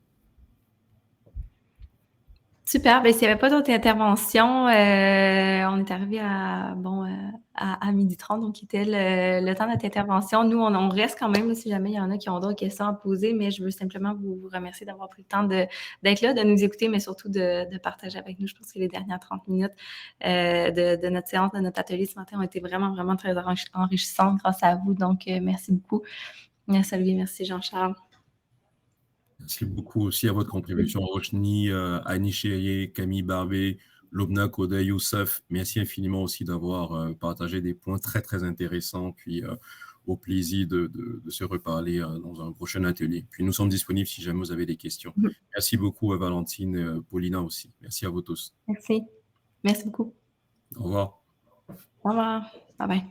Super. S'il n'y avait pas d'autres interventions, on est arrivé à 12h30, donc qui était le temps de notre intervention. Nous, on reste quand même, si jamais il y en a qui ont d'autres questions à poser, mais je veux simplement vous remercier d'avoir pris le temps d'être là, de nous écouter, mais surtout de partager avec nous. Je pense que les dernières 30 minutes de notre séance, de notre atelier ce matin ont été vraiment, vraiment très enrichissantes grâce à vous. Donc, merci beaucoup. Merci Olivier, merci Jean-Charles. Merci beaucoup aussi à votre contribution, Roshni, Annie Chénier, Camille Barbé, Lobna, Kodé, Youssef, merci infiniment aussi d'avoir partagé des points très, très intéressants. Puis, au plaisir de se reparler dans un prochain atelier. Puis, nous sommes disponibles si jamais vous avez des questions. Merci beaucoup, Valentine, Paulina aussi. Merci à vous tous. Merci. Merci beaucoup. Au revoir. Au revoir. Bye bye.